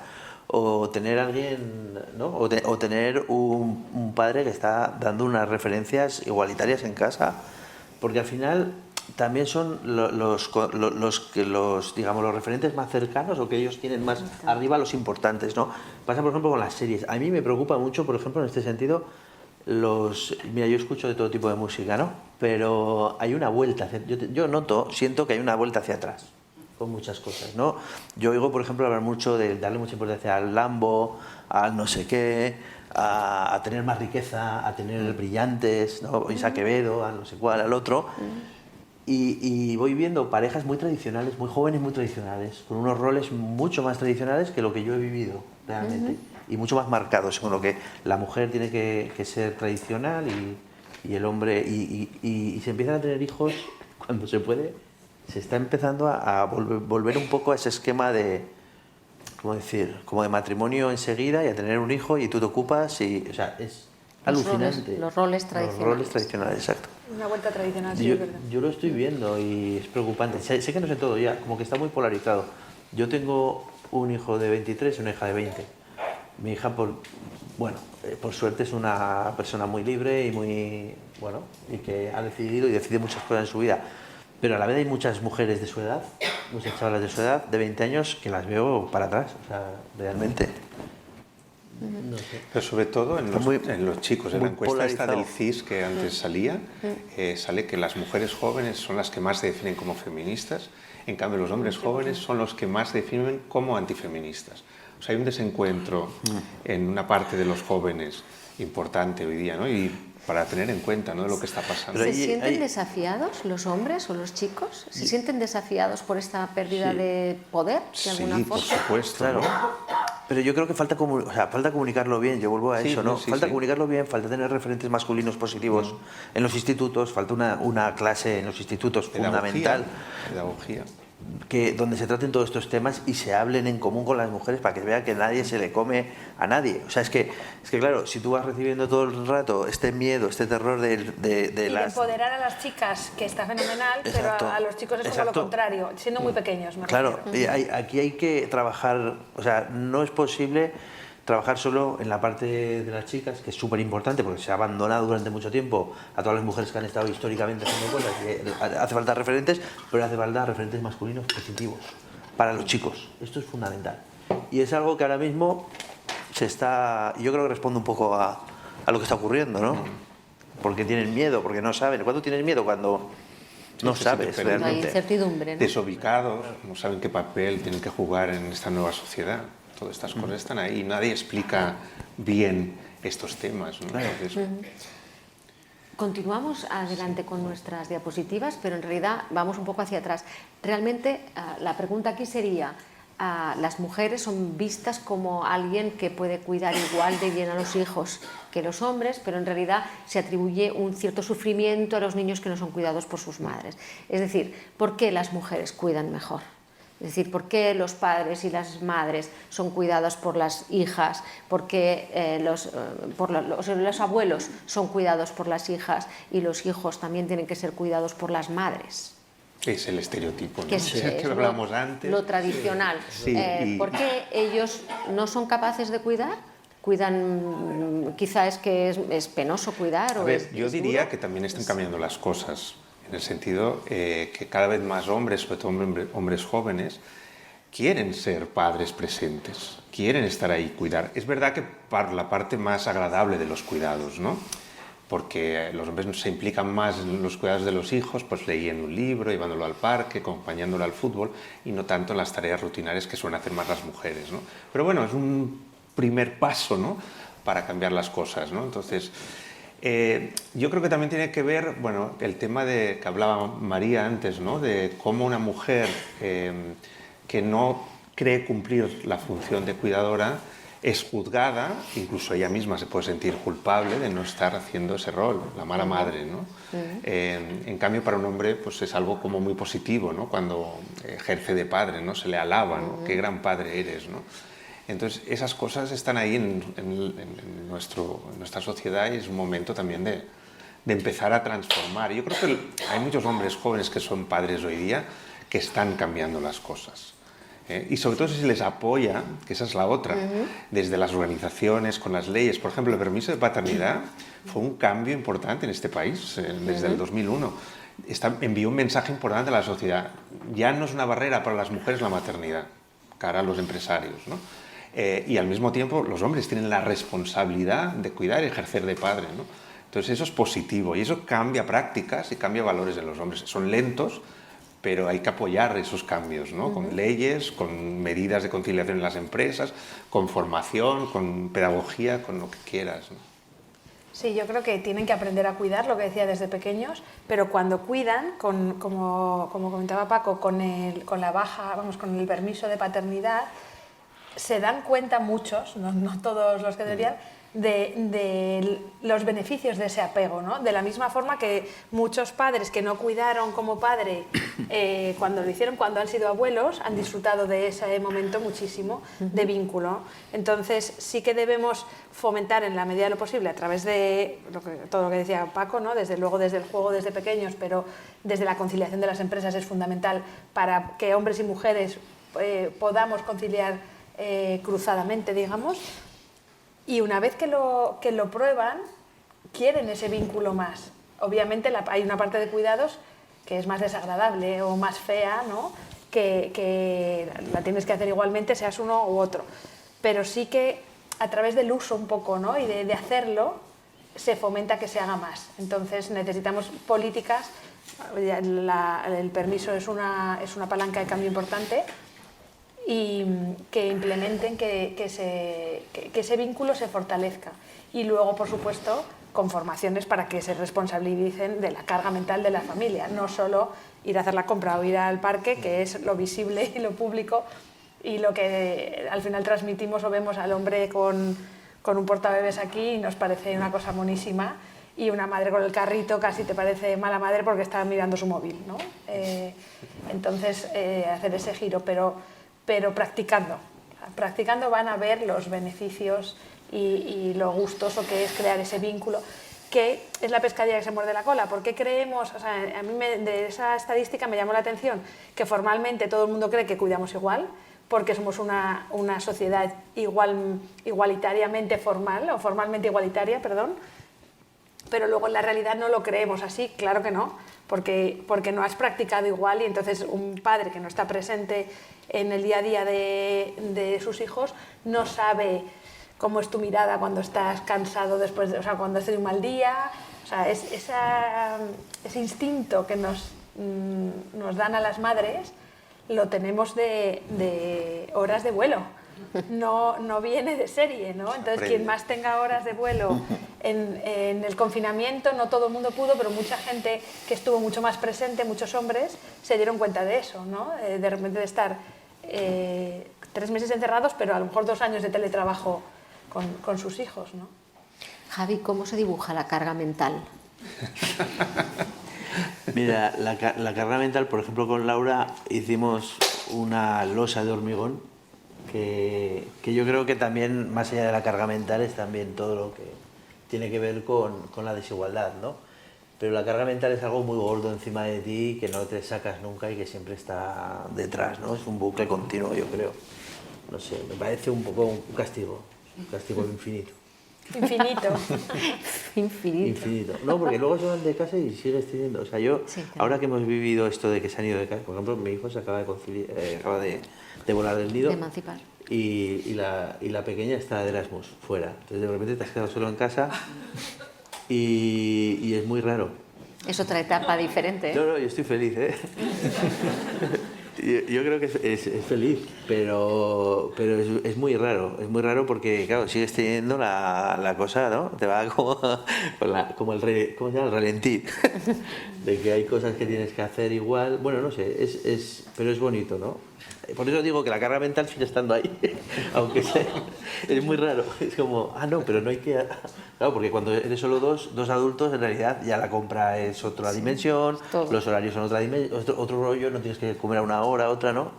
O tener alguien, ¿no? O tener un padre que está dando unas referencias igualitarias en casa, porque al final también son los referentes más cercanos o que ellos tienen más arriba los importantes, ¿no? Pasa, por ejemplo, con las series. A mí me preocupa mucho, por ejemplo, en este sentido, mira, yo escucho de todo tipo de música, ¿no? Pero hay una vuelta, yo siento que hay una vuelta hacia atrás. con muchas cosas, ¿no? Yo oigo, por ejemplo, hablar mucho de darle mucha importancia al Lambo, al no sé qué, a tener más riqueza, a tener brillantes, ¿no? Isaac Quevedo, a no sé cuál, al otro. Y voy viendo parejas muy tradicionales, muy jóvenes, muy tradicionales, con unos roles mucho más tradicionales que lo que yo he vivido realmente. Y mucho más marcados, con lo que la mujer tiene que ser tradicional y el hombre... Y se empiezan a tener hijos cuando se puede. Se está empezando a volver un poco a ese esquema de... ¿Cómo decir? Como de matrimonio enseguida y a tener un hijo y tú te ocupas y... O sea, es alucinante. Los roles tradicionales. Los roles tradicionales, exacto. Una vuelta tradicional, sí, es verdad. Yo lo estoy viendo y es preocupante. Sé que no sé todo ya, como que está muy polarizado. Yo tengo un hijo de 23 y una hija de 20. Mi hija, por suerte, es una persona muy libre y muy... Bueno, y que ha decidido y decide muchas cosas en su vida. Pero a la vez hay muchas mujeres de su edad, muchas chavalas de su edad, de 20 años, que las veo para atrás, o sea, realmente. No sé. Pero sobre todo en los chicos, en la encuesta esta del CIS que antes salía, sale que las mujeres jóvenes son las que más se definen como feministas, en cambio los hombres jóvenes son los que más se definen como antifeministas. O sea, hay un desencuentro en una parte de los jóvenes importante hoy día, ¿no? Y para tener en cuenta, ¿no?, de lo que está pasando. ¿Se sienten desafiados los hombres o los chicos? ¿Se sienten desafiados por esta pérdida de poder, de alguna forma? Por supuesto. Claro. Pero yo creo que falta comunicarlo bien, yo vuelvo a eso, ¿no? Falta comunicarlo bien, falta tener referentes masculinos positivos en los institutos, falta una clase en los institutos fundamental. Pedagogía. Donde se traten todos estos temas y se hablen en común con las mujeres para que vean que nadie se le come a nadie. O sea, es que claro, si tú vas recibiendo todo el rato este miedo, este terror de empoderar a las chicas, que está fenomenal, Exacto. pero a los chicos es como lo contrario, siendo muy pequeños. Claro, aquí hay que trabajar, o sea, no es posible trabajar solo en la parte de las chicas, que es súper importante porque se ha abandonado durante mucho tiempo a todas las mujeres que han estado históricamente haciendo cosas. Hace falta referentes, pero hace falta referentes masculinos positivos para los chicos. Esto es fundamental. Y es algo que ahora mismo yo creo que responde un poco a lo que está ocurriendo, ¿no? Porque tienen miedo, porque no saben. ¿Cuándo tienes miedo? Cuando no sabes realmente. Hay incertidumbre, ¿no? Desubicados, no saben qué papel tienen que jugar en esta nueva sociedad. Todas estas cosas están ahí y nadie explica bien estos temas, ¿no? Entonces, Continuamos adelante con nuestras diapositivas, pero en realidad vamos un poco hacia atrás. Realmente la pregunta aquí sería, ¿las mujeres son vistas como alguien que puede cuidar igual de bien a los hijos que los hombres, pero en realidad se atribuye un cierto sufrimiento a los niños que no son cuidados por sus madres? Es decir, ¿por qué las mujeres cuidan mejor? Es decir, ¿por qué los padres y las madres son cuidados por las hijas? ¿Por qué los abuelos son cuidados por las hijas y los hijos también tienen que ser cuidados por las madres? Es el estereotipo, ¿no? Que hablamos antes. Lo tradicional. ¿Por qué ellos no son capaces de cuidar? ¿Cuidan? Quizá es que es penoso cuidar. Yo diría que también están cambiando las cosas. En el sentido que cada vez más hombres, sobre todo hombres jóvenes, quieren ser padres presentes, quieren estar ahí, cuidar. Es verdad que para la parte más agradable de los cuidados, ¿no? Porque los hombres se implican más en los cuidados de los hijos, pues leyendo un libro, llevándolo al parque, acompañándolo al fútbol, y no tanto en las tareas rutinarias que suelen hacer más las mujeres, ¿no? Pero bueno, es un primer paso, ¿no?, para cambiar las cosas, ¿no? Entonces, yo creo que también tiene que ver, bueno, el tema que hablaba María antes, ¿no?, de cómo una mujer que no cree cumplir la función de cuidadora es juzgada, incluso ella misma se puede sentir culpable de no estar haciendo ese rol, la mala madre, ¿no? En cambio, para un hombre pues es algo como muy positivo, ¿no?, cuando ejerce de padre, ¿no?, se le alaba, ¿no?, qué gran padre eres, ¿no? Entonces, esas cosas están ahí en nuestra sociedad y es un momento también de empezar a transformar. Yo creo que hay muchos hombres jóvenes que son padres hoy día que están cambiando las cosas. Y sobre todo si se les apoya, que esa es la otra, desde las organizaciones, con las leyes. Por ejemplo, el permiso de paternidad fue un cambio importante en este país desde el 2001. Envió un mensaje importante a la sociedad. Ya no es una barrera para las mujeres la maternidad, cara a los empresarios, ¿no? Y al mismo tiempo los hombres tienen la responsabilidad de cuidar y ejercer de padre, ¿no? Entonces eso es positivo y eso cambia prácticas y cambia valores en los hombres. Son lentos, pero hay que apoyar esos cambios, ¿no? Con leyes, con medidas de conciliación en las empresas, con formación, con pedagogía, con lo que quieras, ¿no? Sí, yo creo que tienen que aprender a cuidar, lo que decía desde pequeños, pero cuando cuidan, como comentaba Paco, con la baja, con el permiso de paternidad, se dan cuenta muchos, no todos los que deberían, de los beneficios de ese apego, ¿no? De la misma forma que muchos padres que no cuidaron como padre cuando lo hicieron, cuando han sido abuelos, han disfrutado de ese momento muchísimo de vínculo. Entonces sí que debemos fomentar en la medida de lo posible a través de todo lo que decía Paco, ¿no? Desde luego desde el juego desde pequeños, pero desde la conciliación de las empresas es fundamental para que hombres y mujeres podamos conciliar cruzadamente, digamos. Y una vez que lo prueban, quieren ese vínculo más. Obviamente hay una parte de cuidados que es más desagradable o más fea, ¿no? que la tienes que hacer igualmente, seas uno u otro. Pero sí que a través del uso un poco, ¿no? Y de hacerlo, se fomenta que se haga más. Entonces necesitamos políticas, el permiso es una palanca de cambio importante, y que implementen que ese vínculo se fortalezca. Y luego, por supuesto, con formaciones para que se responsabilicen de la carga mental de la familia, no solo ir a hacer la compra o ir al parque, que es lo visible y lo público, y lo que al final transmitimos o vemos al hombre con un portabebés aquí y nos parece una cosa monísima, y una madre con el carrito casi te parece mala madre porque está mirando su móvil, ¿no? Entonces, hacer ese giro, pero practicando van a ver los beneficios y lo gustoso que es crear ese vínculo, que es la pescadilla que se muerde la cola. ¿Por qué creemos? O sea, a mí de esa estadística me llamó la atención que formalmente todo el mundo cree que cuidamos igual, porque somos una sociedad igualitariamente formal, o formalmente igualitaria, perdón, pero luego en la realidad no lo creemos así, claro que no, porque no has practicado igual, y entonces un padre que no está presente en el día a día de sus hijos no sabe cómo es tu mirada cuando estás cansado después, o sea, cuando has tenido un mal día. O sea, ese instinto que nos dan a las madres lo tenemos de horas de vuelo. No viene de serie, ¿no? Entonces, quien más tenga horas de vuelo en el confinamiento, no todo el mundo pudo, pero mucha gente que estuvo mucho más presente, muchos hombres, se dieron cuenta de eso, ¿no? De repente de estar 3 meses encerrados, pero a lo mejor 2 años de teletrabajo con sus hijos, ¿no? Javi, ¿cómo se dibuja la carga mental? Mira, la carga mental, por ejemplo, con Laura hicimos una losa de hormigón que yo creo que también, más allá de la carga mental, es también todo lo que tiene que ver con la desigualdad, ¿no? Pero la carga mental es algo muy gordo encima de ti, que no te sacas nunca y que siempre está detrás, ¿no? Es un bucle continuo, yo creo. No sé, me parece un poco un castigo infinito. Infinito. Infinito. No, porque luego se van de casa y sigues teniendo... O sea, yo, sí, claro. Ahora que hemos vivido esto de que se han ido de casa, por ejemplo, mi hijo se acaba de volar del nido. De emancipar. Y la pequeña está de Erasmus, fuera. Entonces, de repente te has quedado solo en casa y es muy raro. Es otra etapa diferente, ¿eh? No, yo estoy feliz, ¿eh? Yo creo que es feliz, pero es muy raro porque, claro, sigues teniendo la cosa, ¿no? Te va como ¿cómo se llama? El ralentí, de que hay cosas que tienes que hacer igual. Bueno, no sé, pero es bonito, ¿no? Por eso digo que la carga mental sigue estando ahí, aunque es muy raro. Es como, no, pero no hay que... Claro, porque cuando eres solo dos adultos, en realidad ya la compra es otra dimensión, todo. Los horarios son otra dimensión, otro rollo, no tienes que comer a una hora, otra, ¿no?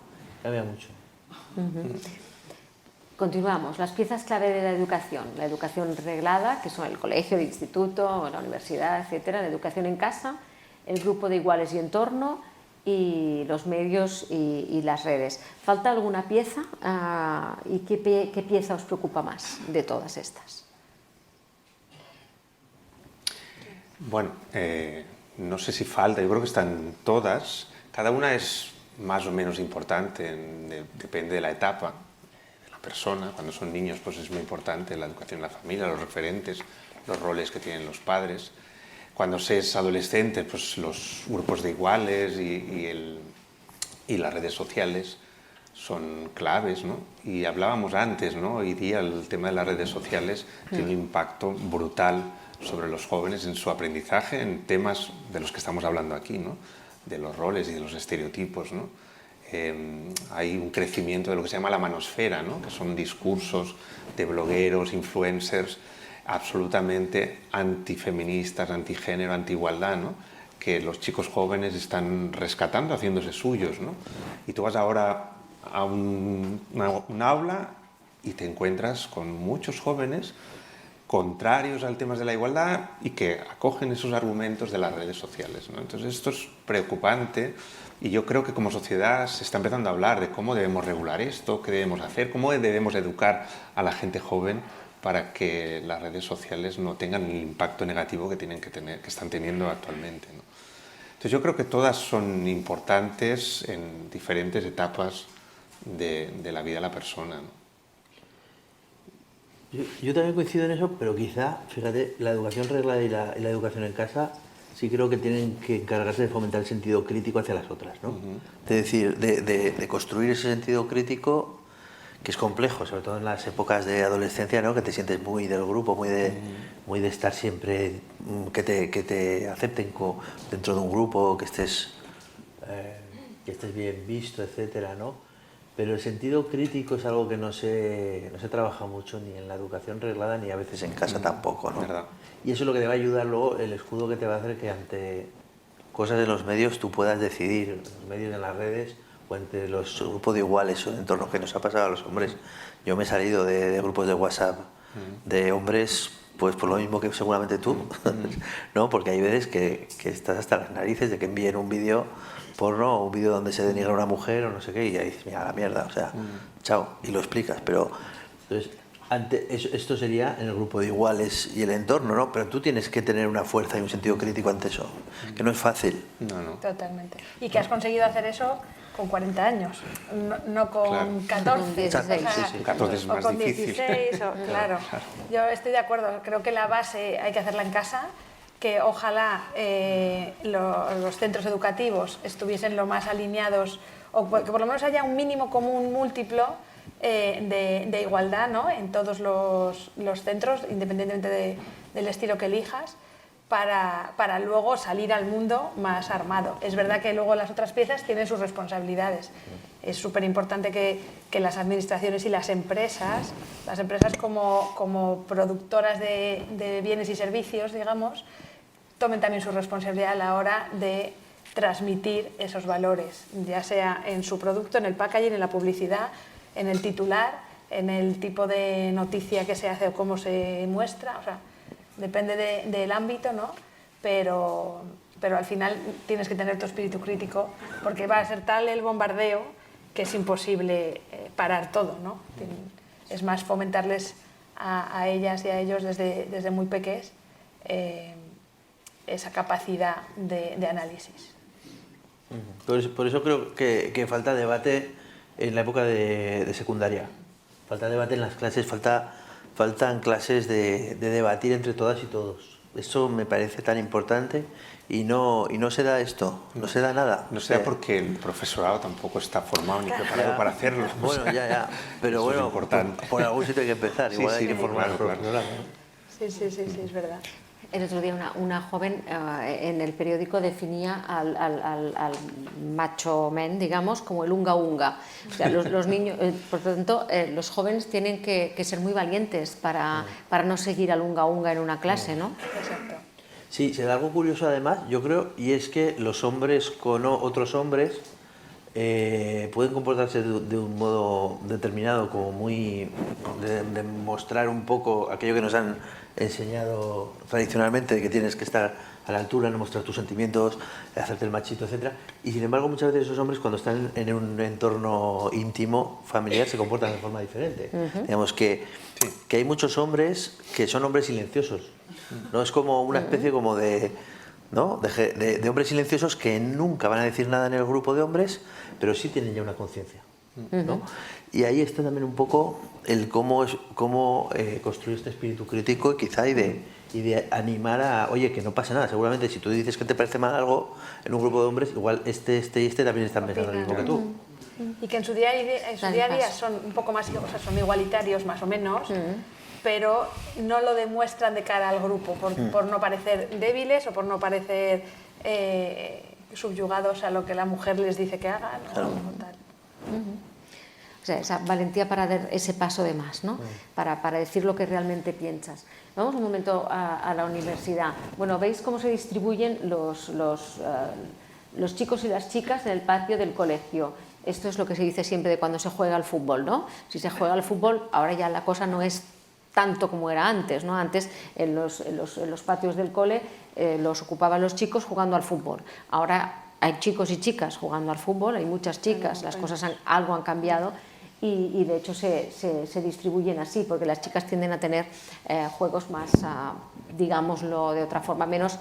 Cambia mucho. Continuamos. Las piezas clave de la educación reglada, que son el colegio, el instituto, la universidad, etcétera, la educación en casa, el grupo de iguales y entorno, y los medios y las redes. ¿Falta alguna pieza? ¿Y qué pieza os preocupa más de todas estas? Bueno, no sé si falta, yo creo que están todas. Cada una es más o menos importante, depende de la etapa de la persona. Cuando son niños, pues es muy importante la educación en la familia, los referentes, los roles que tienen los padres. Cuando se es adolescente, pues los grupos de iguales y las redes sociales son claves, ¿no? Y hablábamos antes, ¿no? Hoy día el tema de las redes sociales tiene un impacto brutal sobre los jóvenes en su aprendizaje, en temas de los que estamos hablando aquí, ¿no? De los roles y de los estereotipos, ¿no? Hay un crecimiento de lo que se llama la manosfera, ¿no? Que son discursos de blogueros, influencers, absolutamente antifeministas, antigénero, antiigualdad, ¿no? Que los chicos jóvenes están rescatando, haciéndose suyos, ¿no? Y tú vas ahora a un aula y te encuentras con muchos jóvenes contrarios al tema de la igualdad y que acogen esos argumentos de las redes sociales, ¿no? Entonces esto es preocupante y yo creo que como sociedad se está empezando a hablar de cómo debemos regular esto, qué debemos hacer, cómo debemos educar a la gente joven para que las redes sociales no tengan el impacto negativo que tienen que tener, que están teniendo actualmente, ¿no? Entonces yo creo que todas son importantes en diferentes etapas de la vida de la persona, ¿no? Yo también coincido en eso, pero quizá, fíjate, la educación reglada y la educación en casa sí creo que tienen que encargarse de fomentar el sentido crítico hacia las otras, ¿no? Es decir, de construir ese sentido crítico que es complejo, sobre todo en las épocas de adolescencia, ¿no? Que te sientes muy del grupo, muy de estar siempre, que te acepten dentro de un grupo, que estés bien visto, etcétera, ¿no? Pero el sentido crítico es algo que no se trabaja mucho ni en la educación reglada ni a veces en casa tampoco, ¿no? ¿Verdad? Y eso es lo que te va a ayudar luego, el escudo que te va a hacer que ante cosas de los medios tú puedas decidir, en los medios, en las redes o entre los grupos de iguales o de entornos que nos ha pasado a los hombres. Yo me he salido de grupos de WhatsApp de hombres pues por lo mismo que seguramente tú, ¿no? Porque hay veces que estás hasta las narices de que envíen un vídeo porno o un vídeo donde se denigra a una mujer o no sé qué y ahí dices, mira, la mierda, o sea, chao, y lo explicas, pero entonces esto sería en el grupo de iguales y el entorno, ¿no? Pero tú tienes que tener una fuerza y un sentido crítico ante eso, que no es fácil. No. Totalmente. Y que has conseguido hacer eso con 40 años, no con 14, Exacto, o sea, sí. 14 es más o con difícil. 16, claro. Yo estoy de acuerdo, creo que la base hay que hacerla en casa, que ojalá los centros educativos estuviesen lo más alineados, o que por lo menos haya un mínimo común múltiplo de igualdad, ¿no? En todos los centros, independientemente del estilo que elijas, para luego salir al mundo más armado. Es verdad que luego las otras piezas tienen sus responsabilidades. Es súper importante que las administraciones y las empresas como productoras de bienes y servicios, digamos, tomen también su responsabilidad a la hora de transmitir esos valores, ya sea en su producto, en el packaging, en la publicidad, en el titular, en el tipo de noticia que se hace o cómo se muestra, o sea, depende del ámbito, ¿no? Pero al final tienes que tener tu espíritu crítico porque va a ser tal el bombardeo que es imposible parar todo, ¿no? Es más fomentarles a ellas y a ellos desde muy pequeños esa capacidad de análisis. Por eso creo que falta debate en la época de secundaria. Falta debate en las clases, faltan clases de debatir entre todas y todos. Eso me parece tan importante y no se da esto, no se da nada. No sea porque el profesorado tampoco está formado ni preparado para hacerlo. Bueno, ya. Pero bueno, es importante. Por algún sitio hay que empezar. Igual hay que formar al profesorado, ¿no? Sí, es verdad. El otro día una joven en el periódico definía al macho men, digamos, como el unga unga. O sea, los niños, por lo tanto, los jóvenes tienen que ser muy valientes para no seguir al unga unga en una clase, ¿no? Exacto. Sí, se da algo curioso además, yo creo, y es que los hombres con otros hombres pueden comportarse de un modo determinado, como muy de mostrar un poco aquello que nos han enseñado tradicionalmente, de que tienes que estar a la altura, no mostrar tus sentimientos, hacerte el machito, etc. Y sin embargo, muchas veces esos hombres, cuando están en un entorno íntimo, familiar, se comportan de forma diferente. Digamos que hay muchos hombres que son hombres silenciosos, ¿no? Es como una especie como de hombres silenciosos que nunca van a decir nada en el grupo de hombres, pero sí tienen ya una conciencia. ¿no? Y ahí está también un poco el cómo construir este espíritu crítico quizá y de animar a, oye, que no pasa nada, seguramente si tú dices que te parece mal algo en un grupo de hombres, igual este y este también están pensando lo mismo que tú. Y que en su día a día son un poco más, o sea, son igualitarios más o menos, pero no lo demuestran de cara al grupo por no parecer débiles o por no parecer subyugados a lo que la mujer les dice que hagan. Claro. O tal. O sea, esa valentía para dar ese paso de más, ¿no? Para decir lo que realmente piensas. Vamos un momento a la universidad. Bueno, ¿veis cómo se distribuyen los chicos y las chicas en el patio del colegio? Esto es lo que se dice siempre de cuando se juega al fútbol, ¿no? Si se juega al fútbol, ahora ya la cosa no es tanto como era antes, ¿no? Antes en los patios del cole los ocupaban los chicos jugando al fútbol. Ahora hay chicos y chicas jugando al fútbol, hay muchas chicas, las cosas algo han cambiado y de hecho se distribuyen así, porque las chicas tienden a tener juegos más, digámoslo de otra forma, menos,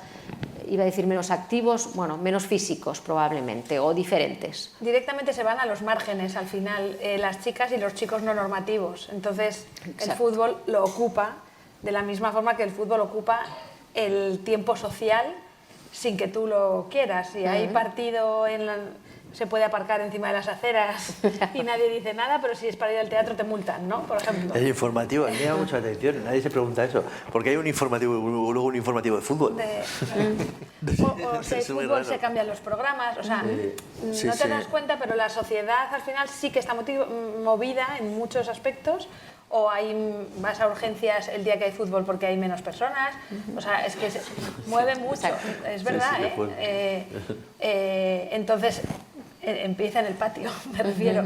iba a decir menos activos, bueno, menos físicos probablemente, o diferentes. Directamente se van a los márgenes al final, las chicas y los chicos no normativos. Entonces, el fútbol lo ocupa de la misma forma que el fútbol ocupa el tiempo social sin que tú lo quieras. Si hay partido se puede aparcar encima de las aceras y nadie dice nada, pero si es para ir al teatro te multan, ¿no? Por ejemplo. El informativo, a mí me llama mucho la atención, nadie se pregunta eso. ¿Por qué hay un informativo y luego un informativo de fútbol? O si hay fútbol se cambian los programas, o sea, no te das cuenta, pero la sociedad al final sí que está movida en muchos aspectos. O vas a urgencias el día que hay fútbol porque hay menos personas, o sea, es que se mueve mucho, es verdad, entonces empieza en el patio, me refiero,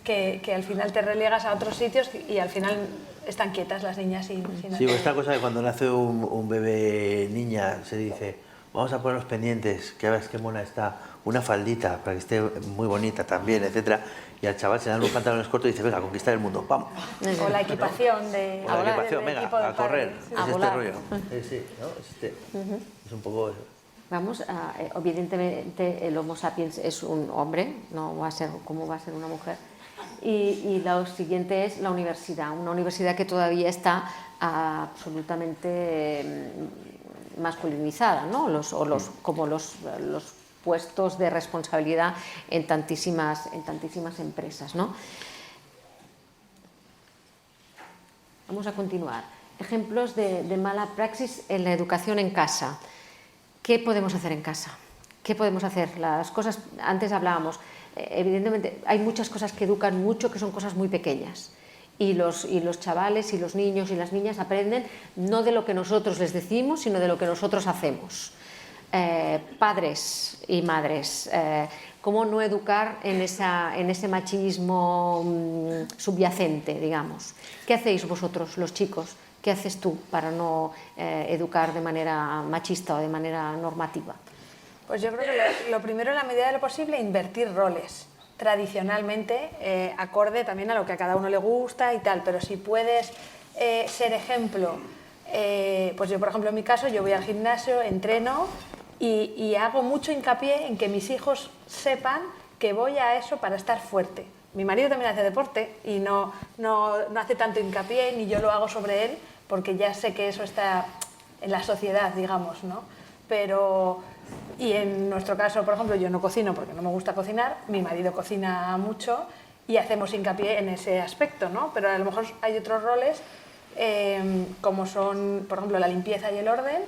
que al final te relegas a otros sitios y al final están quietas las niñas sin Sí, pues esta cosa de cuando nace un bebé niña se dice, vamos a poner los pendientes, que veas qué mona está, una faldita para que esté muy bonita también, etcétera. Y al chaval se dan unos pantalones cortos y dice, venga, a conquistar el mundo, ¡pam! O la equipación de... O la equipación, venga, a correr. Sí. Es este rollo. Sí, ¿no? Es un poco eso. Vamos, evidentemente el Homo sapiens es un hombre, no va a ser como va a ser una mujer. Y lo siguiente es la universidad, una universidad que todavía está absolutamente masculinizada, ¿no? Como los puestos de responsabilidad en tantísimas empresas, ¿no? Vamos a continuar. Ejemplos de mala praxis en la educación en casa. ¿Qué podemos hacer en casa? ¿Qué podemos hacer? Las cosas, antes hablábamos, evidentemente hay muchas cosas que educan mucho, que son cosas muy pequeñas. Y los chavales y los niños y las niñas aprenden no de lo que nosotros les decimos, sino de lo que nosotros hacemos. Padres y madres, cómo no educar en ese machismo subyacente, digamos. ¿Qué hacéis vosotros, los chicos? ¿Qué haces tú para no educar de manera machista o de manera normativa? Pues yo creo que lo primero, en la medida de lo posible, invertir roles. Tradicionalmente, acorde también a lo que a cada uno le gusta y tal, pero si puedes ser ejemplo, pues yo, por ejemplo, en mi caso, yo voy al gimnasio, entreno y hago mucho hincapié en que mis hijos sepan que voy a eso para estar fuerte. Mi marido también hace deporte y no hace tanto hincapié, ni yo lo hago sobre él, porque ya sé que eso está en la sociedad, digamos, ¿no? Y en nuestro caso, por ejemplo, yo no cocino porque no me gusta cocinar, mi marido cocina mucho y hacemos hincapié en ese aspecto, ¿no? Pero a lo mejor hay otros roles, como son, por ejemplo, la limpieza y el orden,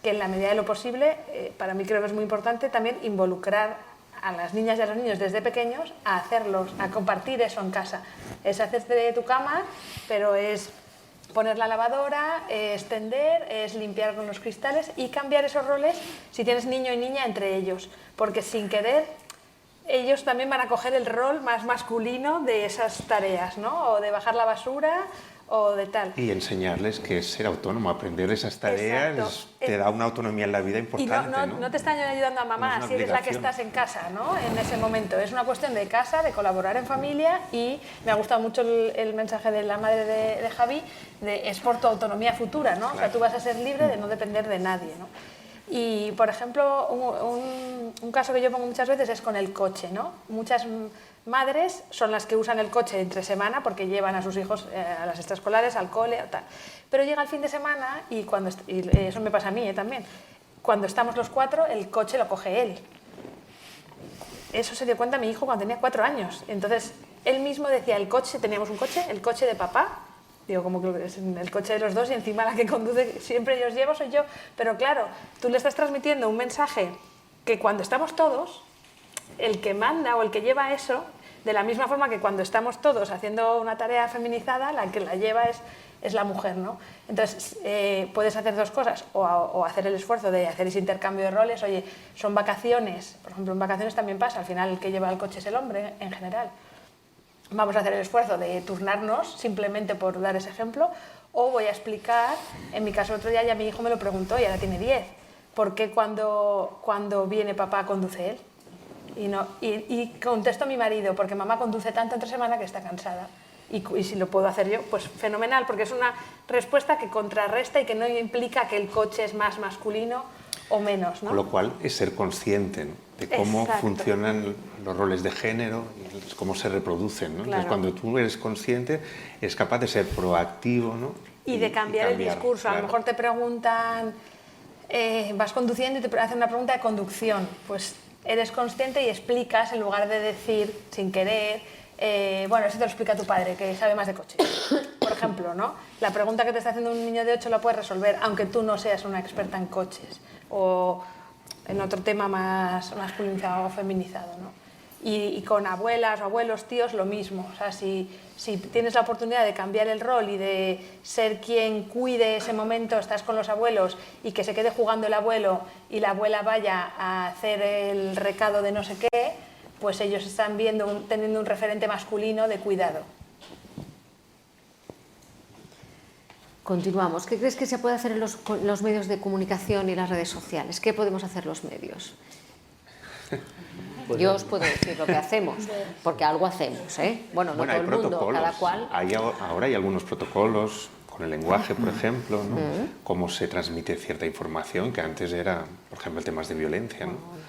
que en la medida de lo posible, para mí creo que es muy importante también involucrar a las niñas y a los niños desde pequeños a compartir eso en casa. Es hacerte tu cama, pero es poner la lavadora, es tender, es limpiar con los cristales y cambiar esos roles si tienes niño y niña entre ellos, porque sin querer ellos también van a coger el rol más masculino de esas tareas, ¿no? O de bajar la basura o de tal. Y enseñarles que es ser autónomo, aprender esas tareas te da una autonomía en la vida importante. Y no te están ayudando a mamá si eres la que estás en casa, ¿no? En ese momento. Es una cuestión de casa, de colaborar en familia y me ha gustado mucho el mensaje de la madre de Javi, de es por tu autonomía futura, ¿no? Claro. O sea, tú vas a ser libre de no depender de nadie, ¿no? Y, por ejemplo, un caso que yo pongo muchas veces es con el coche, ¿no? Muchas madres son las que usan el coche entre semana porque llevan a sus hijos a las extraescolares, al cole o tal. Pero llega el fin de semana y eso me pasa a mí también. Cuando estamos los 4, el coche lo coge él. Eso se dio cuenta mi hijo cuando tenía 4 años. Entonces, él mismo decía, teníamos un coche, el coche de papá. Digo, como que es el coche de los dos y encima la que conduce, siempre los llevo soy yo. Pero claro, tú le estás transmitiendo un mensaje que cuando estamos todos, el que manda o el que lleva eso, de la misma forma que cuando estamos todos haciendo una tarea feminizada, la que la lleva es la mujer, ¿no? Entonces, puedes hacer dos cosas, o hacer el esfuerzo de hacer ese intercambio de roles. Oye, son vacaciones, por ejemplo, en vacaciones también pasa, al final el que lleva el coche es el hombre en general. Vamos a hacer el esfuerzo de turnarnos, simplemente por dar ese ejemplo, o voy a explicar, en mi caso el otro día ya mi hijo me lo preguntó y ahora tiene 10, ¿por qué cuando viene papá conduce él? Y contesto a mi marido, porque mamá conduce tanto entre semana que está cansada. Y si lo puedo hacer yo, pues fenomenal, porque es una respuesta que contrarresta y que no implica que el coche es más masculino o menos, ¿no? Con lo cual es ser consciente, ¿no?, de cómo funcionan los roles de género y cómo se reproducen, ¿no? Claro. Entonces, cuando tú eres consciente, eres capaz de ser proactivo, ¿no? Y de cambiar el discurso. Claro. A lo mejor te preguntan, vas conduciendo y te hacen una pregunta de conducción. Pues eres consciente y explicas en lugar de decir sin querer, bueno, eso te lo explica tu padre, que sabe más de coches. Por ejemplo, ¿no? La pregunta que te está haciendo un niño de 8 la puedes resolver, aunque tú no seas una experta en coches o en otro tema más masculinizado o feminizado, ¿no? Y con abuelas o abuelos, tíos, lo mismo. O sea, si tienes la oportunidad de cambiar el rol y de ser quien cuide ese momento, estás con los abuelos y que se quede jugando el abuelo y la abuela vaya a hacer el recado de no sé qué, pues ellos están teniendo un referente masculino de cuidado. Continuamos. ¿Qué crees que se puede hacer en los medios de comunicación y las redes sociales? ¿Qué podemos hacer los medios? Yo os puedo decir lo que hacemos, porque algo hacemos, ¿eh? Bueno, no todo el mundo, cada cual. Ahora hay algunos protocolos con el lenguaje, por ejemplo, ¿no? Cómo se transmite cierta información, que antes era, por ejemplo, temas de violencia, ¿no?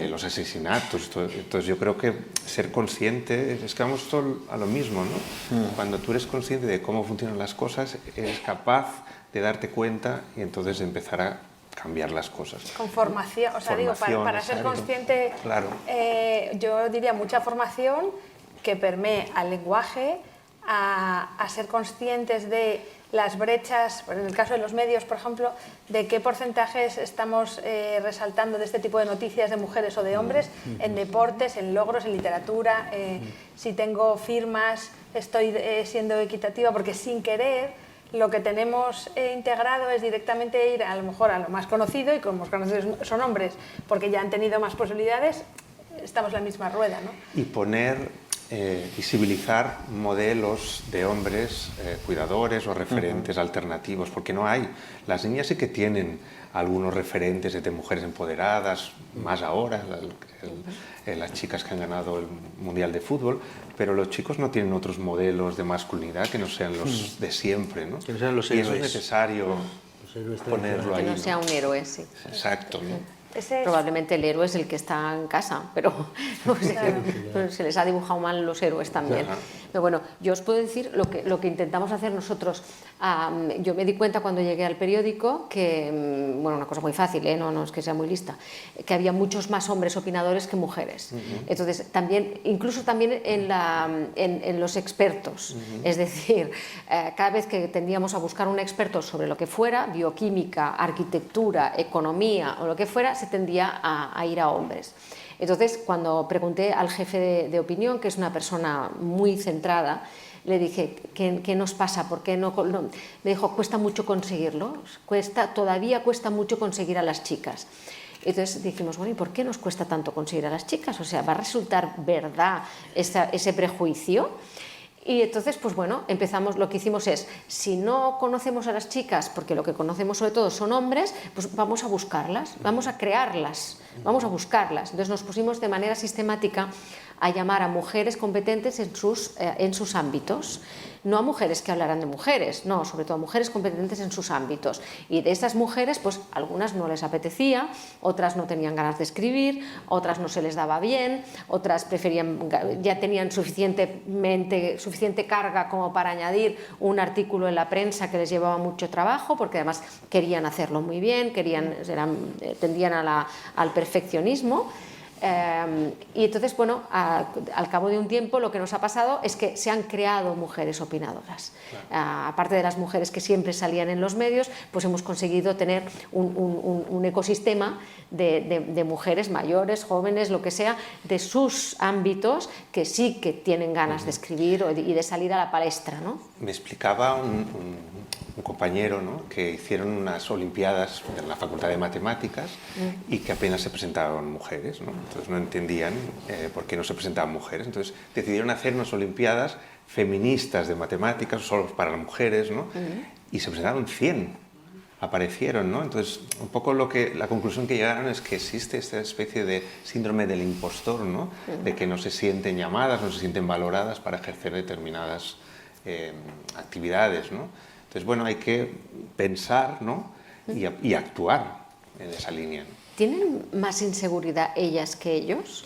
Los asesinatos. Entonces yo creo que ser consciente, es que vamos todo a lo mismo, ¿no? Cuando tú eres consciente de cómo funcionan las cosas, eres capaz de darte cuenta y entonces de empezar a cambiar las cosas. Con formación, o sea, digo, para ser consciente, claro. Yo diría mucha formación que permee al lenguaje, a ser conscientes de las brechas, en el caso de los medios, por ejemplo, de qué porcentajes estamos resaltando de este tipo de noticias de mujeres o de hombres en deportes, en logros, en literatura, si tengo firmas, estoy siendo equitativa, porque sin querer lo que tenemos integrado es directamente ir a lo mejor a lo más conocido, y como los conocidos son hombres, porque ya han tenido más posibilidades, estamos en la misma rueda, ¿no? Y visibilizar modelos de hombres cuidadores o referentes alternativos, porque no hay. Las niñas sí que tienen algunos referentes de mujeres empoderadas, más ahora, las chicas que han ganado el Mundial de Fútbol, pero los chicos no tienen otros modelos de masculinidad que no sean los de siempre, ¿no? Que no sean los y héroes. eso es necesario ponerlo ahí. Que no sea un héroe, sí. Exacto, ¿no? Probablemente el héroe es el que está en casa, pero no sé, se les ha dibujado mal los héroes también. Pero bueno, yo os puedo decir lo que intentamos hacer nosotros. Yo me di cuenta cuando llegué al periódico que, bueno, una cosa muy fácil, no es que sea muy lista, que había muchos más hombres opinadores que mujeres. Entonces, incluso también en los expertos. Es decir, cada vez que tendíamos a buscar un experto sobre lo que fuera, bioquímica, arquitectura, economía o lo que fuera, se tendía a ir a hombres. Entonces, cuando pregunté al jefe de opinión, que es una persona muy centrada, le dije, ¿qué nos pasa? ¿Por qué no? Me dijo, cuesta mucho conseguirlo, todavía cuesta mucho conseguir a las chicas. Entonces dijimos, bueno, ¿y por qué nos cuesta tanto conseguir a las chicas? O sea, ¿va a resultar verdad ese prejuicio? Y entonces, pues bueno, lo que hicimos es, si no conocemos a las chicas, porque lo que conocemos sobre todo son hombres, pues vamos a buscarlas, vamos a crearlas, vamos a buscarlas. Entonces nos pusimos de manera sistemática a llamar a mujeres competentes en sus ámbitos. no a mujeres que hablaran de mujeres, no, sobre todo a mujeres competentes en sus ámbitos. Y de estas mujeres, pues algunas no les apetecía, otras no tenían ganas de escribir, otras no se les daba bien, otras preferían, ya tenían suficiente carga como para añadir un artículo en la prensa que les llevaba mucho trabajo, porque además querían hacerlo muy bien, tendían al perfeccionismo. Y entonces, bueno, al cabo de un tiempo lo que nos ha pasado es que se han creado mujeres opinadoras. Claro. Aparte de las mujeres que siempre salían en los medios, pues hemos conseguido tener un ecosistema de mujeres mayores, jóvenes, lo que sea, de sus ámbitos, que sí que tienen ganas de escribir y de salir a la palestra, ¿no? Me explicaba un compañero, ¿no?, que hicieron unas olimpiadas en la Facultad de Matemáticas y que apenas se presentaban mujeres, ¿no? Entonces no entendían por qué no se presentaban mujeres. Entonces decidieron hacer unas olimpiadas feministas de matemáticas, solo para las mujeres, ¿no? Y se presentaron 100, aparecieron, ¿no? Entonces un poco la conclusión que llegaron es que existe esta especie de síndrome del impostor, ¿no? De que no se sienten llamadas, no se sienten valoradas para ejercer determinadas actividades, ¿no? Entonces, bueno, hay que pensar, ¿no?, y actuar en esa línea, ¿no? ¿Tienen más inseguridad ellas que ellos?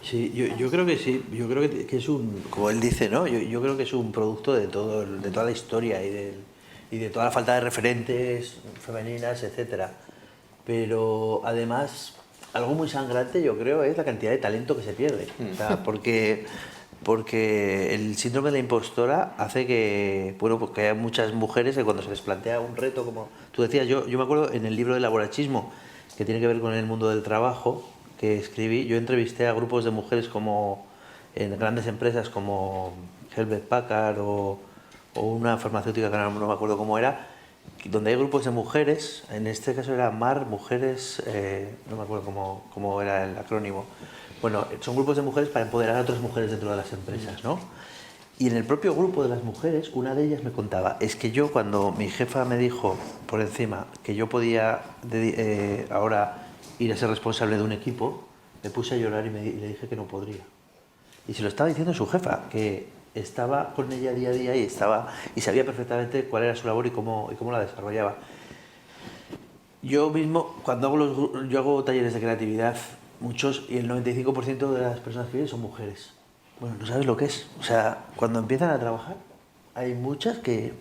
Sí, yo creo que sí. Yo creo que es como él dice, ¿no? Yo creo que es un producto de toda la historia y de toda la falta de referentes femeninas, etcétera. Pero además, algo muy sangrante, yo creo, es la cantidad de talento que se pierde. O sea, porque el síndrome de la impostora hace que, bueno, pues que haya muchas mujeres que cuando se les plantea un reto, como tú decías, yo me acuerdo en el libro de laborachismo, que tiene que ver con el mundo del trabajo, que escribí, yo entrevisté a grupos de mujeres como en grandes empresas como Hewlett Packard o una farmacéutica que no me acuerdo cómo era, donde hay grupos de mujeres, en este caso era MAR, mujeres, no me acuerdo cómo era el acrónimo. Bueno, son grupos de mujeres para empoderar a otras mujeres dentro de las empresas, ¿no? Y en el propio grupo de las mujeres, una de ellas me contaba, es que yo cuando mi jefa me dijo por encima que yo podía ahora ir a ser responsable de un equipo, me puse a llorar y le dije que no podría. Y se lo estaba diciendo su jefa, que estaba con ella día a día y sabía perfectamente cuál era su labor y cómo la desarrollaba. Yo mismo, cuando yo hago talleres de creatividad, muchos, y el 95% de las personas que vienen son mujeres. Bueno, no sabes lo que es. O sea, cuando empiezan a trabajar, hay muchas que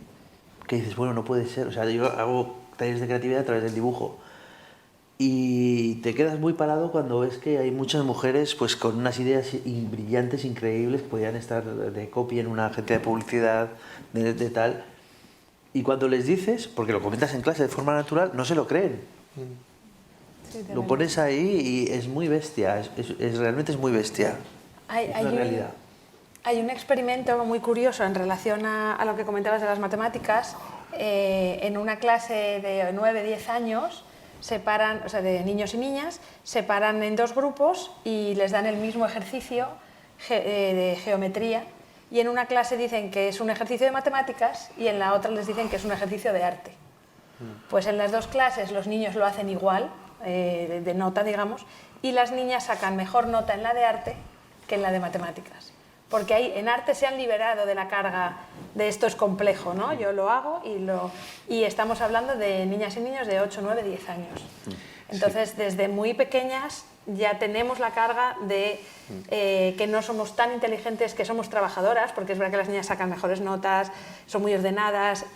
dices, bueno, no puede ser. O sea, yo hago talleres de creatividad a través del dibujo. Y te quedas muy parado cuando ves que hay muchas mujeres pues con unas ideas brillantes, increíbles, que podrían estar de copy en una agencia de publicidad, de tal. Y cuando les dices, porque lo comentas en clase de forma natural, no se lo creen. Sí, lo pones ahí y es muy bestia, realmente es muy bestia. Hay una realidad. Hay un experimento muy curioso en relación a lo que comentabas de las matemáticas. En una clase de 9-10 años, separan, o sea, de niños y niñas, separan en dos grupos y les dan el mismo ejercicio de geometría. Y en una clase dicen que es un ejercicio de matemáticas y en la otra les dicen que es un ejercicio de arte. Pues en las dos clases los niños lo hacen igual, de nota, digamos, y las niñas sacan mejor nota en la de arte que en la de matemáticas. Porque ahí en arte se han liberado de la carga de esto es complejo, ¿no? Yo lo hago y estamos hablando de niñas y niños de 8, 9, 10 años. Entonces, desde muy pequeñas ya tenemos la carga de que no somos tan inteligentes, que somos trabajadoras, porque es verdad que las niñas sacan mejores notas, son muy ordenadas.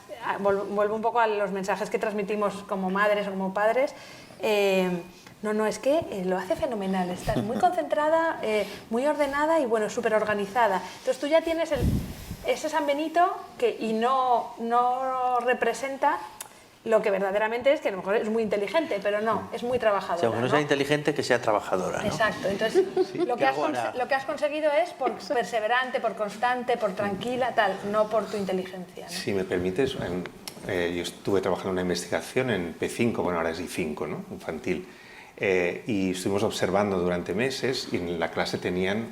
Vuelvo un poco a los mensajes que transmitimos como madres o como padres. No, es que lo hace fenomenal, estás muy concentrada, muy ordenada y bueno, súper organizada. Entonces tú ya tienes ese San Benito y no representa lo que verdaderamente es, que a lo mejor es muy inteligente, pero no, es muy trabajadora. O sea, aunque no sea inteligente, que sea trabajadora, ¿no? Exacto, entonces sí, lo que has conseguido es por perseverante, por constante, por tranquila, tal, no por tu inteligencia, ¿no? Si me permites, yo estuve trabajando en una investigación en P5, bueno, ahora es I5, ¿no?, infantil, y estuvimos observando durante meses y en la clase tenían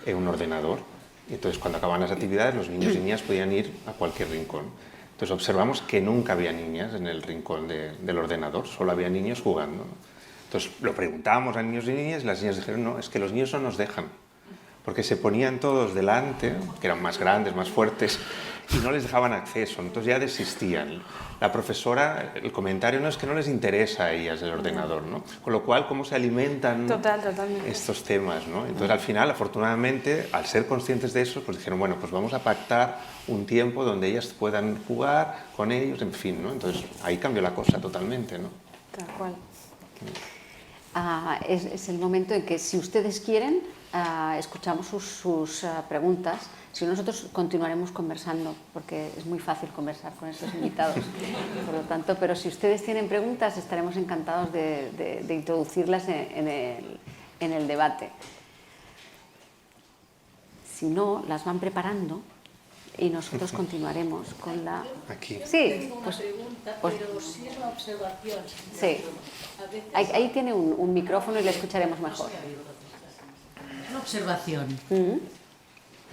un ordenador. Y entonces, cuando acababan las actividades, los niños y niñas podían ir a cualquier rincón. Entonces observamos que nunca había niñas en el rincón del ordenador, solo había niños jugando, ¿no? Entonces lo preguntábamos a niños y niñas y las niñas dijeron, no, es que los niños no nos dejan, porque se ponían todos delante, que eran más grandes, más fuertes, y no les dejaban acceso, entonces ya desistían. La profesora, el comentario no es que no les interesa a ellas el ordenador, ¿no? Con lo cual, ¿cómo se alimentan Totalmente. estos temas, ¿no? Entonces, al final, afortunadamente, al ser conscientes de eso, pues dijeron, bueno, pues vamos a pactar un tiempo donde ellas puedan jugar con ellos, en fin, ¿no? Entonces, ahí cambió la cosa totalmente, ¿no? Tal cual. Es el momento en que, si ustedes quieren, escuchamos sus preguntas. Si no, nosotros continuaremos conversando, porque es muy fácil conversar con estos invitados. Por lo tanto, pero si ustedes tienen preguntas, estaremos encantados de introducirlas en el debate. Si no, las van preparando y nosotros continuaremos con la... Aquí. Sí, pues, pero sí es una observación. sí. Ahí tiene un micrófono y le escucharemos mejor. Es una observación.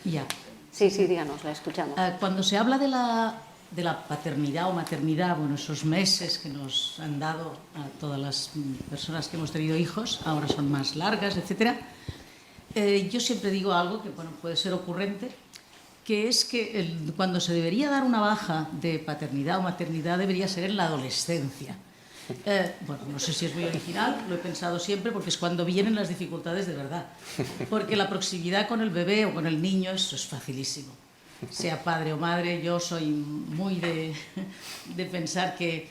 Ya. Sí, díganos, la escuchamos. Cuando se habla de la paternidad o maternidad, bueno, esos meses que nos han dado a todas las personas que hemos tenido hijos, ahora son más largas, etc. Yo siempre digo algo que, bueno, puede ser ocurrente, que es que cuando se debería dar una baja de paternidad o maternidad debería ser en la adolescencia. Bueno, no sé si es muy original, lo he pensado siempre, porque es cuando vienen las dificultades de verdad. Porque la proximidad con el bebé o con el niño, eso es facilísimo. Sea padre o madre, yo soy muy de pensar que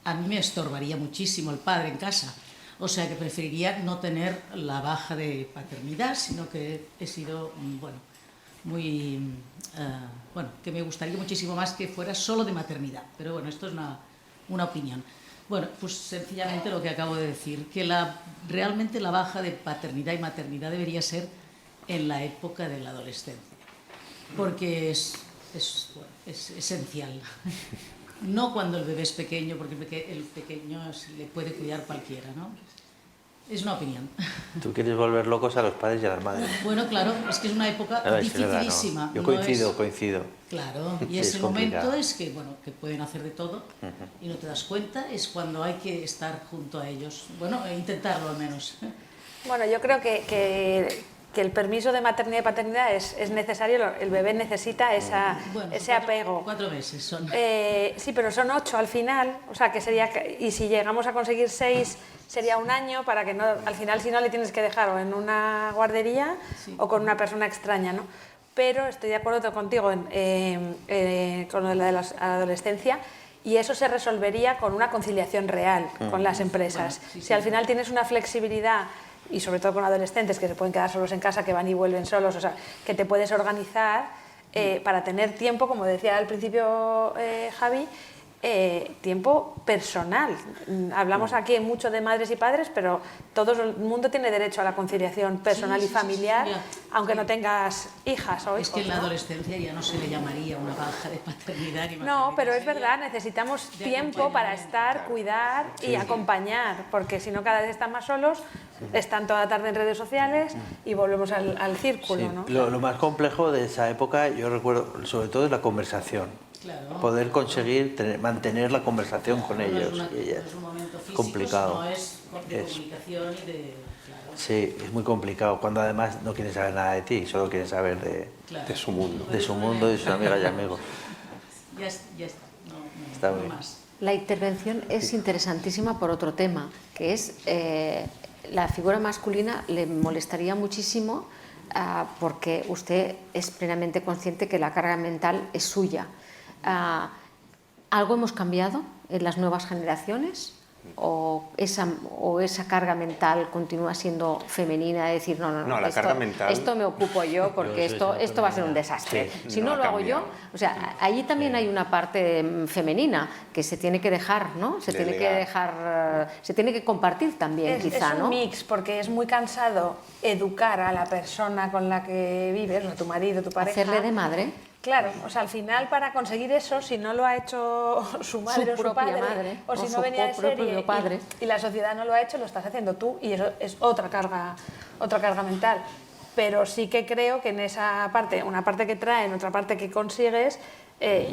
a mí me estorbaría muchísimo el padre en casa. O sea que preferiría no tener la baja de paternidad, sino que he sido, bueno, que me gustaría muchísimo más que fuera solo de maternidad. Pero bueno, esto es una opinión. Bueno, pues sencillamente lo que acabo de decir, que realmente la baja de paternidad y maternidad debería ser en la época de la adolescencia, porque es esencial. No cuando el bebé es pequeño, porque el pequeño se le puede cuidar cualquiera, ¿no? Es una opinión. Tú quieres volver locos a los padres y a las madres. Bueno, claro, es que es una época dificilísima. No. Yo coincido. Claro, y Sí, ese complicado. momento es que, bueno, que pueden hacer de todo y no te das cuenta, es cuando hay que estar junto a ellos. Bueno, intentarlo al menos. Bueno, yo creo que el permiso de maternidad y paternidad es necesario, el bebé necesita ese apego. 4 meses son. Sí, pero son 8 al final, o sea que sería, y si llegamos a conseguir 6 sería un año, para que no, al final si no le tienes que dejar o en una guardería o con una persona extraña, ¿no? Pero estoy de acuerdo contigo con lo de la adolescencia, y eso se resolvería con una conciliación real con las empresas. Bueno, sí, si al final tienes una flexibilidad, y sobre todo con adolescentes que se pueden quedar solos en casa, que van y vuelven solos, o sea, que te puedes organizar para tener tiempo, como decía al principio Javi, tiempo personal. Hablamos aquí mucho de madres y padres, pero todo el mundo tiene derecho a la conciliación personal y familiar, aunque no tengas hijas o hijos. Es que en la adolescencia ya no se le llamaría una baja de paternidad ni maternidad. No, pero es verdad, necesitamos tiempo para estar, cuidar y acompañar, porque si no cada vez están más solos, están toda la tarde en redes sociales y volvemos al círculo, Sí. ¿no? Lo más complejo de esa época, yo recuerdo, sobre todo, es la conversación. Claro. Poder conseguir mantener la conversación con ellos. No Y ellas. es un momento físico, Complicado. sino es de comunicación y de... Claro. Sí, es muy complicado, cuando además no quieren saber nada de ti, solo quieren saber De su mundo. de su mundo, de sus amigas y amigos. Ya está. No, Está no bien. más. La intervención es interesantísima por otro tema, que es la figura masculina. Le molestaría muchísimo porque usted es plenamente consciente que la carga mental es suya. ¿Algo hemos cambiado en las nuevas generaciones? ¿O esa carga mental continúa siendo femenina? De decir, no, la carga mental... esto me ocupo yo, porque esto va a ser un desastre. Sí, Si no no ha lo hago yo... cambiado. O sea, allí también hay una parte femenina que se tiene que dejar, ¿no? Se tiene que compartir también, quizá, es ¿no? un mix, porque es muy cansado educar a la persona con la que vives, o tu marido, tu pareja. Hacerle de madre. Claro, o sea, al final para conseguir eso, si no lo ha hecho su madre o su propia padre, madre, o si o no su venía de propio serie padre. y la sociedad no lo ha hecho, lo estás haciendo tú, y eso es otra carga mental. Pero sí que creo que en esa parte, una parte que traen, otra parte que consigues,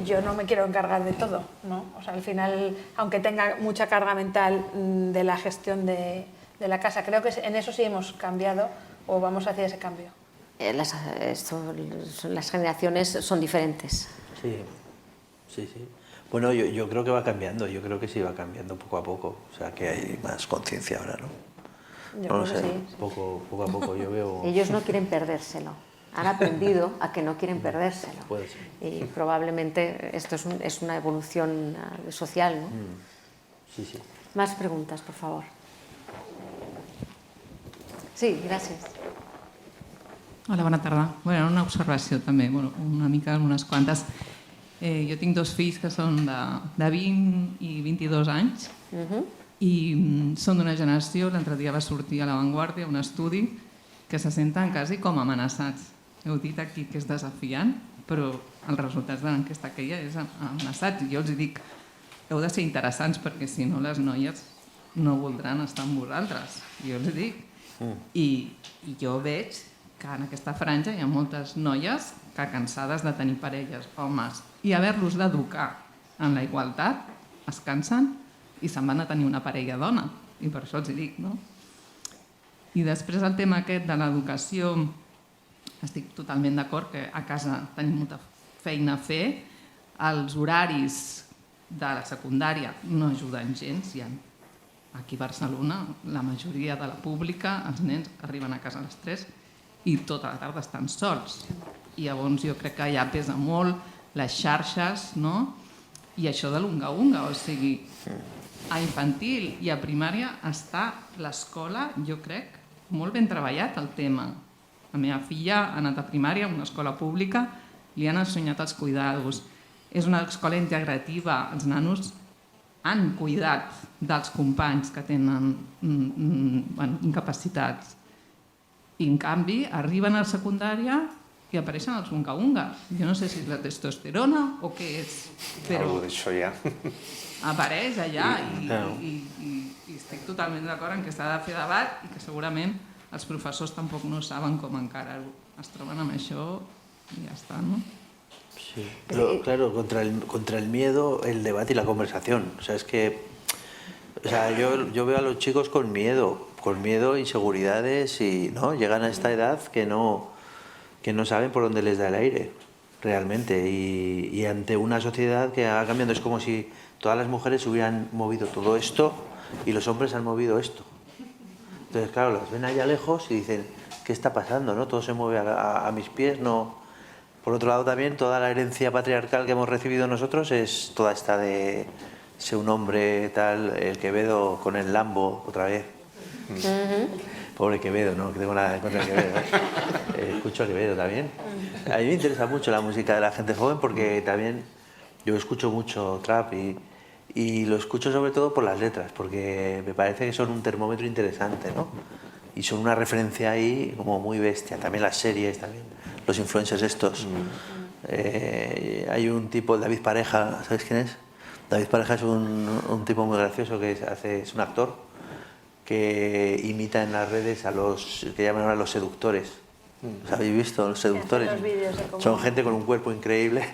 yo no me quiero encargar de todo, ¿no? O sea, al final, aunque tenga mucha carga mental de la gestión de la casa, creo que en eso sí hemos cambiado o vamos hacia ese cambio. las generaciones son diferentes. Sí, sí, sí. Bueno, yo creo que va cambiando, yo creo que sí va cambiando poco a poco, o sea que hay más conciencia ahora, ¿no? Yo No lo creo sé, que sí. poco a poco yo veo... Ellos no quieren perdérselo. Han aprendido a que no quieren perdérselo. Puede ser. Y probablemente esto es una evolución social, ¿no? Sí, sí. Más preguntas, por favor. Sí, gràcies. Hola, bona tarda. Bueno, una observació també, bueno, una mica, unes quantes. Jo tinc 2 fills que són de 20 i 22 anys i són d'una generació, l'altre dia va sortir a La Vanguardia un estudi que se senten quasi com amenaçats. Heu dit aquí que és desafiant, però els resultats de l'enquesta aquella és amenaçats. I jo els dic, heu de ser interessants perquè si no les noies no voldran estar amb vosaltres. Jo els dic. I jo veig que en aquesta franja hi ha moltes noies que cansades de tenir parelles, homes, i haver-los d'educar en la igualtat, es cansen i se'n van a tenir una parella dona. I per això els dic, no? I després el tema aquest de l'educació, estic totalment d'acord que a casa tenim molta feina a fer. Els horaris de la secundària no ajuden gens. Aquí a Barcelona, la majoria de la pública, els nens arriben a casa a les 3 i tota la tarda estan sols. I llavors jo crec que ja pesa molt les xarxes, no? I això de l'unga-unga, o sigui, a infantil i a primària està l'escola, jo crec, molt ben treballat el tema. La meva filla ha anat a primària, una escola pública, li han ensenyat els cuidados. És una escola integrativa, els nanos han cuidat dels companys que tenen incapacitats. I en canvi arriben a la secundària i apareixen els unga-ungas. Jo no sé si és la testosterona o què és, però Algo d'això ja. apareix allà i estic totalment d'acord en que s'ha de fer debat i que segurament els professors tampoc no saben com encarar-ho. Es troben amb això i ja està, no? Sí, pero claro, contra el miedo, el debate y la conversación. O sea, es que yo veo a los chicos con miedo, inseguridades y no llegan a esta edad que no saben por dónde les da el aire, realmente. Y ante una sociedad que va cambiando, es como si todas las mujeres hubieran movido todo esto y los hombres han movido esto. Entonces, claro, las ven allá lejos y dicen, ¿qué está pasando? ¿No? Todo se mueve a mis pies, no... Por otro lado también, toda la herencia patriarcal que hemos recibido nosotros es toda esta de ser un hombre tal, el Quevedo con el Lambo otra vez. Pobre Quevedo, ¿no? Que tengo nada contra el Quevedo. Escucho a Quevedo también. A mí me interesa mucho la música de la gente joven porque también yo escucho mucho trap y lo escucho sobre todo por las letras, porque me parece que son un termómetro interesante, ¿no? Y son una referencia ahí como muy bestia. También las series, también los influencers estos. Hay un tipo, David Pareja, ¿sabes quién es? David Pareja es un tipo muy gracioso que es un actor que imita en las redes a los que llaman ahora los seductores. ¿Os habéis visto los seductores? Son gente con un cuerpo increíble.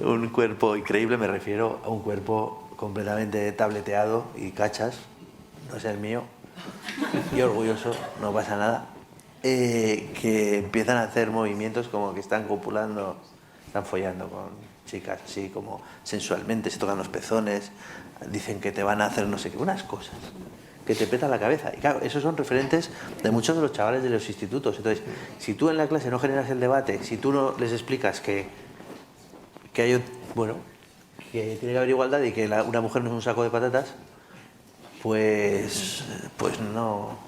Un cuerpo increíble, me refiero a un cuerpo completamente tableteado y cachas. No es el mío. Y orgulloso, no pasa nada. Que empiezan a hacer movimientos como que están copulando, están follando con chicas así como sensualmente, se tocan los pezones, dicen que te van a hacer no sé qué, unas cosas que te petan la cabeza. Y claro, esos son referentes de muchos de los chavales de los institutos. Entonces, si tú en la clase no generas el debate, si tú no les explicas que hay, bueno, que tiene que haber igualdad y que una mujer no es un saco de patatas, pues no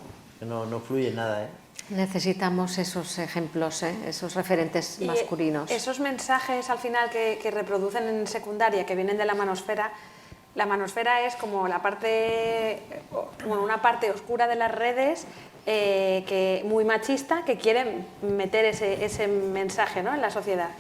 fluye nada, ¿eh? Necesitamos esos ejemplos, esos referentes masculinos. Esos mensajes al final que reproducen en secundaria, que vienen de la manosfera, la manosfera es como una parte oscura de las redes, muy machista, que quieren meter ese mensaje, ¿no?, en la sociedad.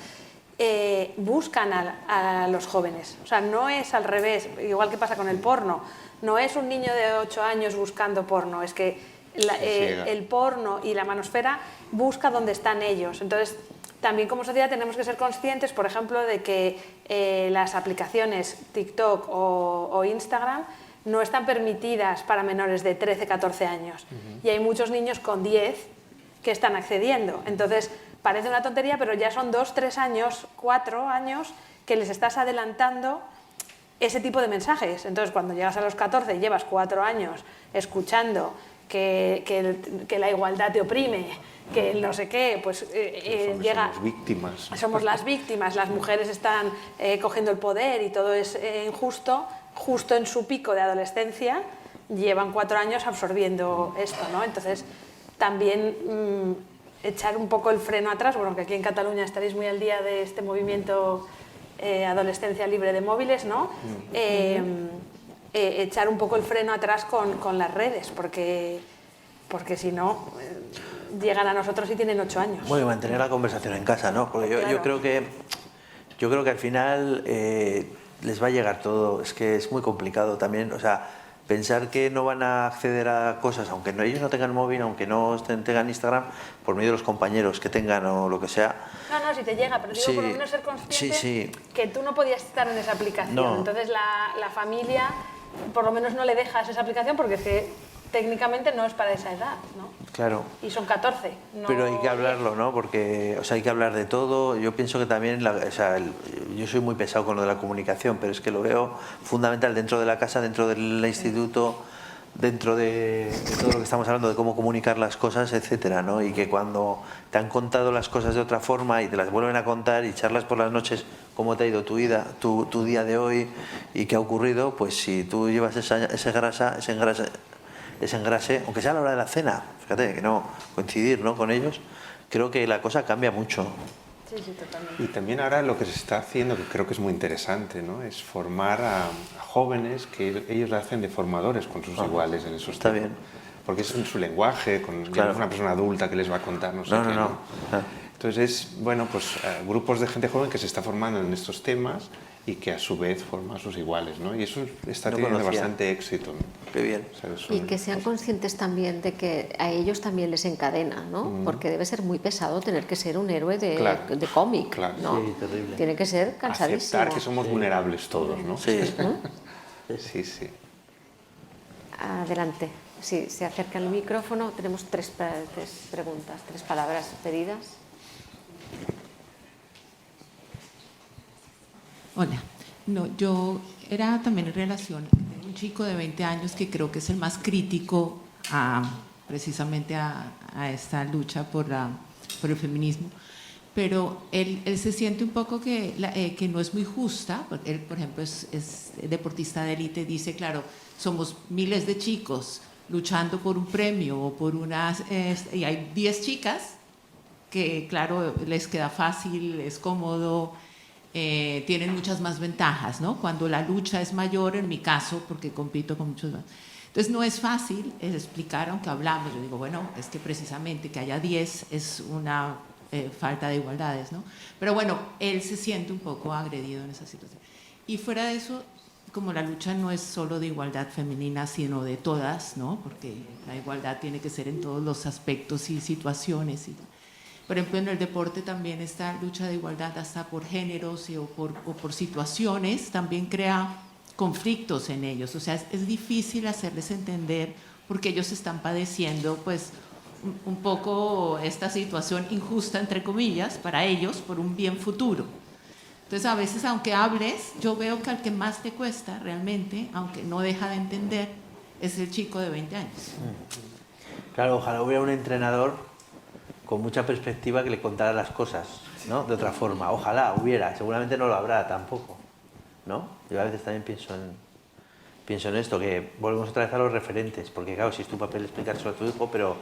Buscan a los jóvenes, o sea, no es al revés, igual que pasa con el porno, no es un niño de 8 años buscando porno, es que el porno y la manosfera busca dónde están ellos. Entonces, también como sociedad tenemos que ser conscientes, por ejemplo, de que las aplicaciones TikTok o Instagram no están permitidas para menores de 13, 14 años. Y hay muchos niños con 10 que están accediendo. Entonces, parece una tontería, pero ya son 2, 3 años, 4 años que les estás adelantando ese tipo de mensajes. Entonces, cuando llegas a los 14 y llevas 4 años escuchando que la igualdad te oprime, que no sé qué, pues llega... Somos víctimas. Somos las víctimas, las mujeres están cogiendo el poder y todo es injusto, justo en su pico de adolescencia llevan 4 años absorbiendo esto, ¿no? Entonces, también echar un poco el freno atrás, bueno, que aquí en Cataluña estaréis muy al día de este movimiento adolescencia libre de móviles, ¿no? Echar un poco el freno atrás con las redes, porque si no, llegan a nosotros y tienen 8 años. Bueno, y mantener la conversación en casa, ¿no? Porque Claro. yo creo que al final les va a llegar todo. Es que es muy complicado también, o sea, pensar que no van a acceder a cosas, aunque ellos no tengan móvil, aunque no tengan Instagram, por medio de los compañeros que tengan o lo que sea. No, si te llega, pero digo, Sí, por lo menos ser consciente sí. que tú no podías estar en esa aplicación. No. Entonces la familia, por lo menos no le dejas esa aplicación porque es que técnicamente no es para esa edad, ¿no? Claro. Y son 14. No... Pero hay que hablarlo, ¿no? Porque, o sea, hay que hablar de todo. Yo pienso que también, yo soy muy pesado con lo de la comunicación, pero es que lo veo fundamental dentro de la casa, dentro del instituto, dentro de todo lo que estamos hablando, de cómo comunicar las cosas, etcétera, ¿no? Y que cuando te han contado las cosas de otra forma y te las vuelven a contar y charlas por las noches cómo te ha ido tu vida, tu día de hoy y qué ha ocurrido, pues si tú llevas ese engrase, aunque sea a la hora de la cena, fíjate que no coincidir, ¿no?, con ellos, creo que la cosa cambia mucho. Sí, totalmente. Y también ahora lo que se está haciendo, que creo que es muy interesante, ¿no?, es formar a jóvenes que ellos hacen de formadores con sus iguales en esos Está temas. bien. Porque es en su lenguaje, ya no es una persona adulta que les va a contar no sé qué. No. Entonces es, bueno, pues grupos de gente joven que se está formando en estos temas y que a su vez forma a sus iguales, ¿no? Y eso está teniendo bastante éxito, ¿no? Qué bien. O sea, Y que sean conscientes también de que a ellos también les encadena, ¿no? Porque debe ser muy pesado tener que ser un héroe de cómic, claro. ¿no? Sí, terrible. Tiene que ser cansadísimo. Aceptar que somos vulnerables todos, ¿no? Sí. Sí. Adelante. Sí, se acerca el micrófono. Tenemos tres preguntas, 3 palabras pedidas. Hola. No, yo era también en relación a un chico de 20 años que creo que es el más crítico precisamente a esta lucha por el feminismo, pero él se siente un poco que no es muy justa. Él, por ejemplo, es deportista de élite, dice, claro, somos miles de chicos luchando por un premio o por y hay 10 chicas que, claro, les queda fácil, es cómodo, tienen muchas más ventajas, ¿no? Cuando la lucha es mayor, en mi caso, porque compito con muchos más. Entonces no es fácil explicar, aunque hablamos, yo digo, bueno, es que precisamente que haya 10 es una falta de igualdades, ¿no? Pero bueno, él se siente un poco agredido en esa situación. Y fuera de eso, como la lucha no es solo de igualdad femenina, sino de todas, ¿no? Porque la igualdad tiene que ser en todos los aspectos y situaciones. Por ejemplo, en el deporte también esta lucha de igualdad hasta por géneros o por situaciones también crea conflictos en ellos. O sea, es difícil hacerles entender porque ellos están padeciendo pues un poco esta situación injusta, entre comillas, para ellos, por un bien futuro. Entonces, a veces, aunque hables, yo veo que al que más te cuesta realmente, aunque no deja de entender, es el chico de 20 años. Claro, ojalá hubiera un entrenador con mucha perspectiva que le contara las cosas, ¿no? De otra forma. Ojalá hubiera, seguramente no lo habrá tampoco, ¿no? Yo a veces también pienso en esto, que volvemos otra vez a los referentes, porque claro, si es tu papel explicárselo a tu hijo, pero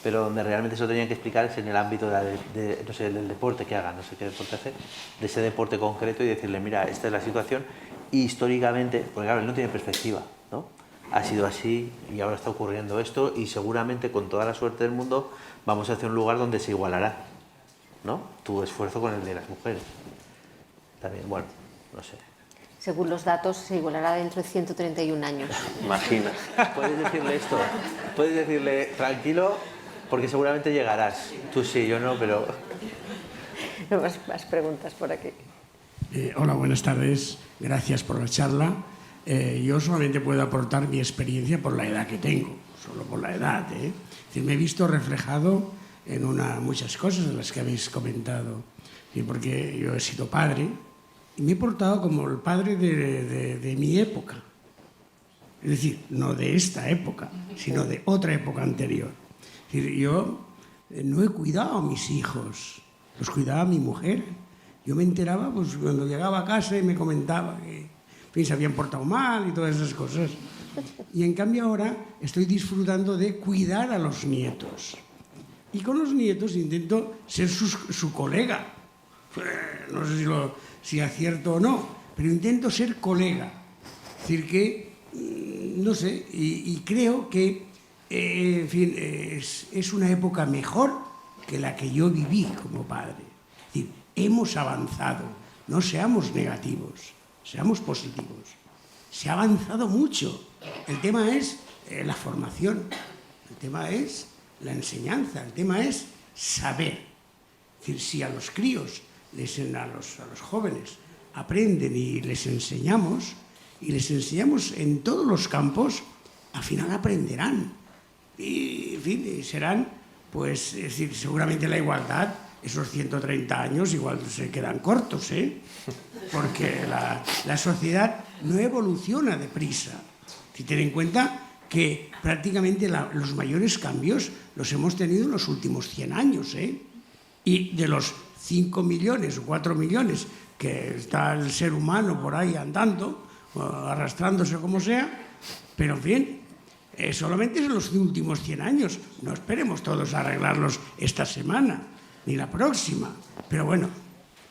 donde realmente se lo tenían que explicar es en el ámbito no sé, del deporte que haga, no sé qué deporte hace, de ese deporte concreto y decirle, mira, esta es la situación y históricamente, porque claro, él no tiene perspectiva, ¿no? Ha sido así y ahora está ocurriendo esto y seguramente con toda la suerte del mundo vamos hacia un lugar donde se igualará, ¿no? Tu esfuerzo con el de las mujeres. También, bueno, no sé. Según los datos, se igualará dentro de 131 años. Imagina. Puedes decirle esto, puedes decirle, tranquilo, porque seguramente llegarás. Tú sí, yo no, pero... Más preguntas por aquí. Hola, buenas tardes. Gracias por la charla. Yo solamente puedo aportar mi experiencia por la edad que tengo, solo por la edad, ¿eh? Es decir, me he visto reflejado en muchas cosas de las que habéis comentado, y porque yo he sido padre y me he portado como el padre de mi época. Es decir, no de esta época, sino de otra época anterior. Es decir, yo no he cuidado a mis hijos, los cuidaba mi mujer. Yo me enteraba pues, cuando llegaba a casa y me comentaba que se habían portado mal y todas esas cosas. Y en cambio ahora estoy disfrutando de cuidar a los nietos. Y con los nietos intento ser su colega. No sé si acierto o no, pero intento ser colega. Es decir, que, no sé, y creo que, en fin, es una época mejor que la que yo viví como padre. Es decir, hemos avanzado, no seamos negativos, seamos positivos. Se ha avanzado mucho. El tema es la formación, el tema es la enseñanza, el tema es saber. Es decir, si a los críos, a los jóvenes, aprenden y les enseñamos en todos los campos, al final aprenderán. Y, en fin, serán, pues, es decir, seguramente la igualdad, esos 130 años igual se quedan cortos, ¿eh? Porque la sociedad no evoluciona deprisa. Si ten en cuenta que prácticamente los mayores cambios los hemos tenido en los últimos 100 años, ¿eh? Y de los 5 millones o 4 millones que está el ser humano por ahí andando, arrastrándose como sea, pero en fin, solamente en los últimos 100 años. No esperemos todos a arreglarlos esta semana, ni la próxima. Pero bueno,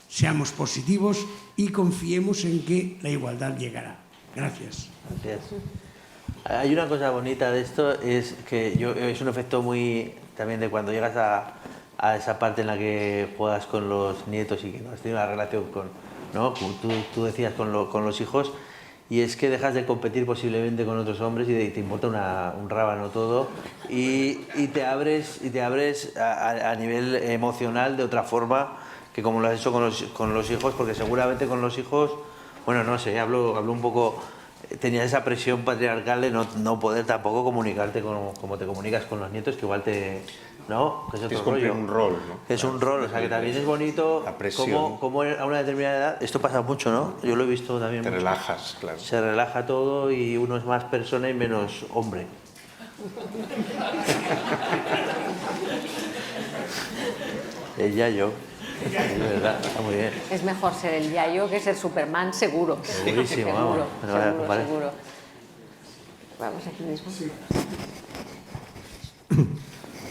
seamos positivos y confiemos en que la igualdad llegará. Gracias. Gracias. Hay una cosa bonita de esto, es que es un efecto muy también de cuando llegas a esa parte en la que juegas con los nietos y que no has tenido una relación con, ¿no? Tú decías con los hijos, y es que dejas de competir posiblemente con otros hombres y te importa un rábano todo, y te abres a nivel emocional de otra forma que como lo has hecho con los hijos, porque seguramente con los hijos, bueno, no sé, hablo un poco, tenías esa presión patriarcal de no poder tampoco comunicarte como te comunicas con los nietos, que igual ¿no? Que es otro rollo. Un rol, ¿no? Es un rol, o sea que también es bonito la presión. como a una determinada edad, esto pasa mucho, ¿no? Yo lo he visto también Te mucho. relajas, claro. Se relaja todo y uno es más persona y menos hombre. El yayo. Es verdad, está muy bien. Es mejor ser el yayo que ser Superman, seguro. Segurísimo, vamos. Seguro. Vamos aquí mismo. Sí.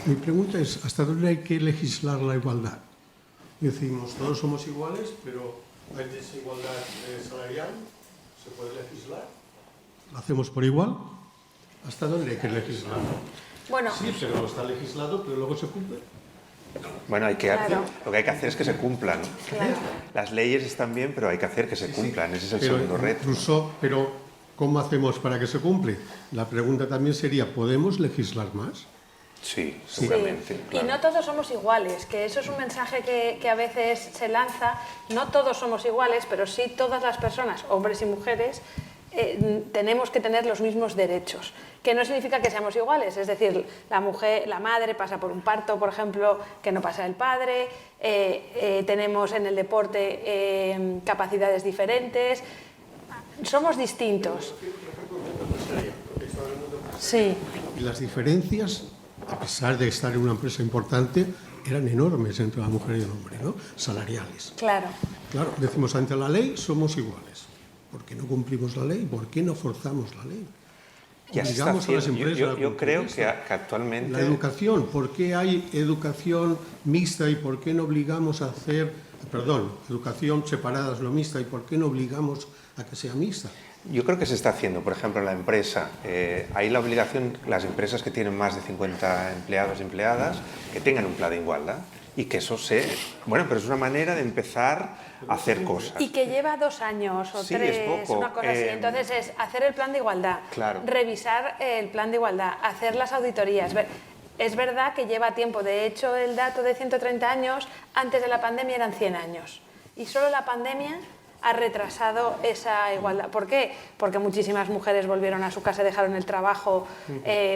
Mi pregunta es, ¿hasta dónde hay que legislar la igualdad? Decimos, todos somos iguales, pero hay desigualdad salarial, ¿se puede legislar? ¿Lo hacemos por igual? ¿Hasta dónde hay que legislar? Bueno, Sí, pero está legislado, pero luego se cumple. Bueno, lo que hay que hacer es que se cumplan. Claro. Las leyes están bien, pero hay que hacer que se cumplan. Ese es el segundo reto. Pero, ¿cómo hacemos para que se cumple? La pregunta también sería, ¿podemos legislar más? Sí, seguramente. Sí. Claro. Y no todos somos iguales, que eso es un mensaje que a veces se lanza. No todos somos iguales, pero sí todas las personas, hombres y mujeres, tenemos que tener los mismos derechos, que no significa que seamos iguales, es decir, la madre pasa por un parto, por ejemplo, que no pasa el padre, tenemos en el deporte capacidades diferentes, somos distintos. Sí. Y las diferencias, a pesar de estar en una empresa importante, eran enormes entre la mujer y el hombre, ¿no? Salariales. Claro. Claro, decimos, ante la ley somos iguales. ¿Por qué no cumplimos la ley? ¿Por qué no forzamos la ley? Ya se está Obligamos a las haciendo. empresas Yo a creo cumplir que esto. actualmente... La educación, ¿por qué hay educación mixta y por qué no obligamos a hacer... Perdón, educación separada es lo mixta y por qué no obligamos a que sea mixta? Yo creo que se está haciendo, por ejemplo, en la empresa. Hay la obligación, las empresas que tienen más de 50 empleados y empleadas, que tengan un plan de igualdad y que eso Bueno, pero es una manera de empezar a hacer cosas. Y que lleva 2 años o Sí, 3, es poco. una cosa así. Entonces es hacer el plan de igualdad, Claro. revisar el plan de igualdad, hacer las auditorías. Es verdad que lleva tiempo. De hecho, el dato de 130 años, antes de la pandemia eran 100 años. Y solo la pandemia ha retrasado esa igualdad. ¿Por qué? Porque muchísimas mujeres volvieron a su casa y dejaron el trabajo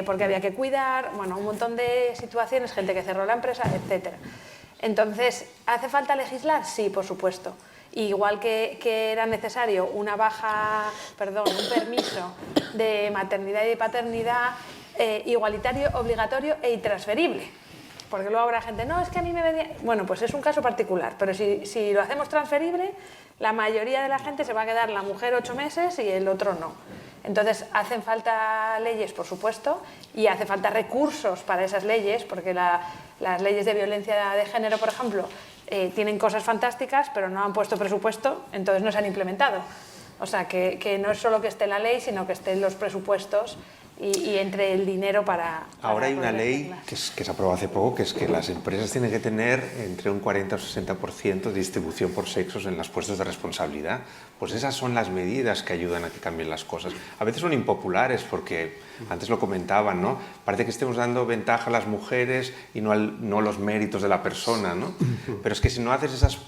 porque había que cuidar, bueno, un montón de situaciones, gente que cerró la empresa, etc. Entonces, ¿hace falta legislar? Sí, por supuesto. Igual que era necesario un permiso de maternidad y de paternidad igualitario, obligatorio e intransferible. Porque luego habrá gente, no, es que a mí me vendría... Bueno, pues es un caso particular, pero si lo hacemos transferible, la mayoría de la gente se va a quedar la mujer 8 meses y el otro no. Entonces, hacen falta leyes, por supuesto, y hace falta recursos para esas leyes, porque las leyes de violencia de género, por ejemplo, tienen cosas fantásticas, pero no han puesto presupuesto, entonces no se han implementado. O sea, que no es solo que esté la ley, sino que estén los presupuestos y entre el dinero para Ahora hay una ley que se aprobó hace poco, que es que las empresas tienen que tener entre un 40 o 60% de distribución por sexos en los puestos de responsabilidad. Pues esas son las medidas que ayudan a que cambien las cosas. A veces son impopulares porque, antes lo comentaban, ¿no? Parece que estemos dando ventaja a las mujeres y no los méritos de la persona, ¿no? Pero es que si no haces esas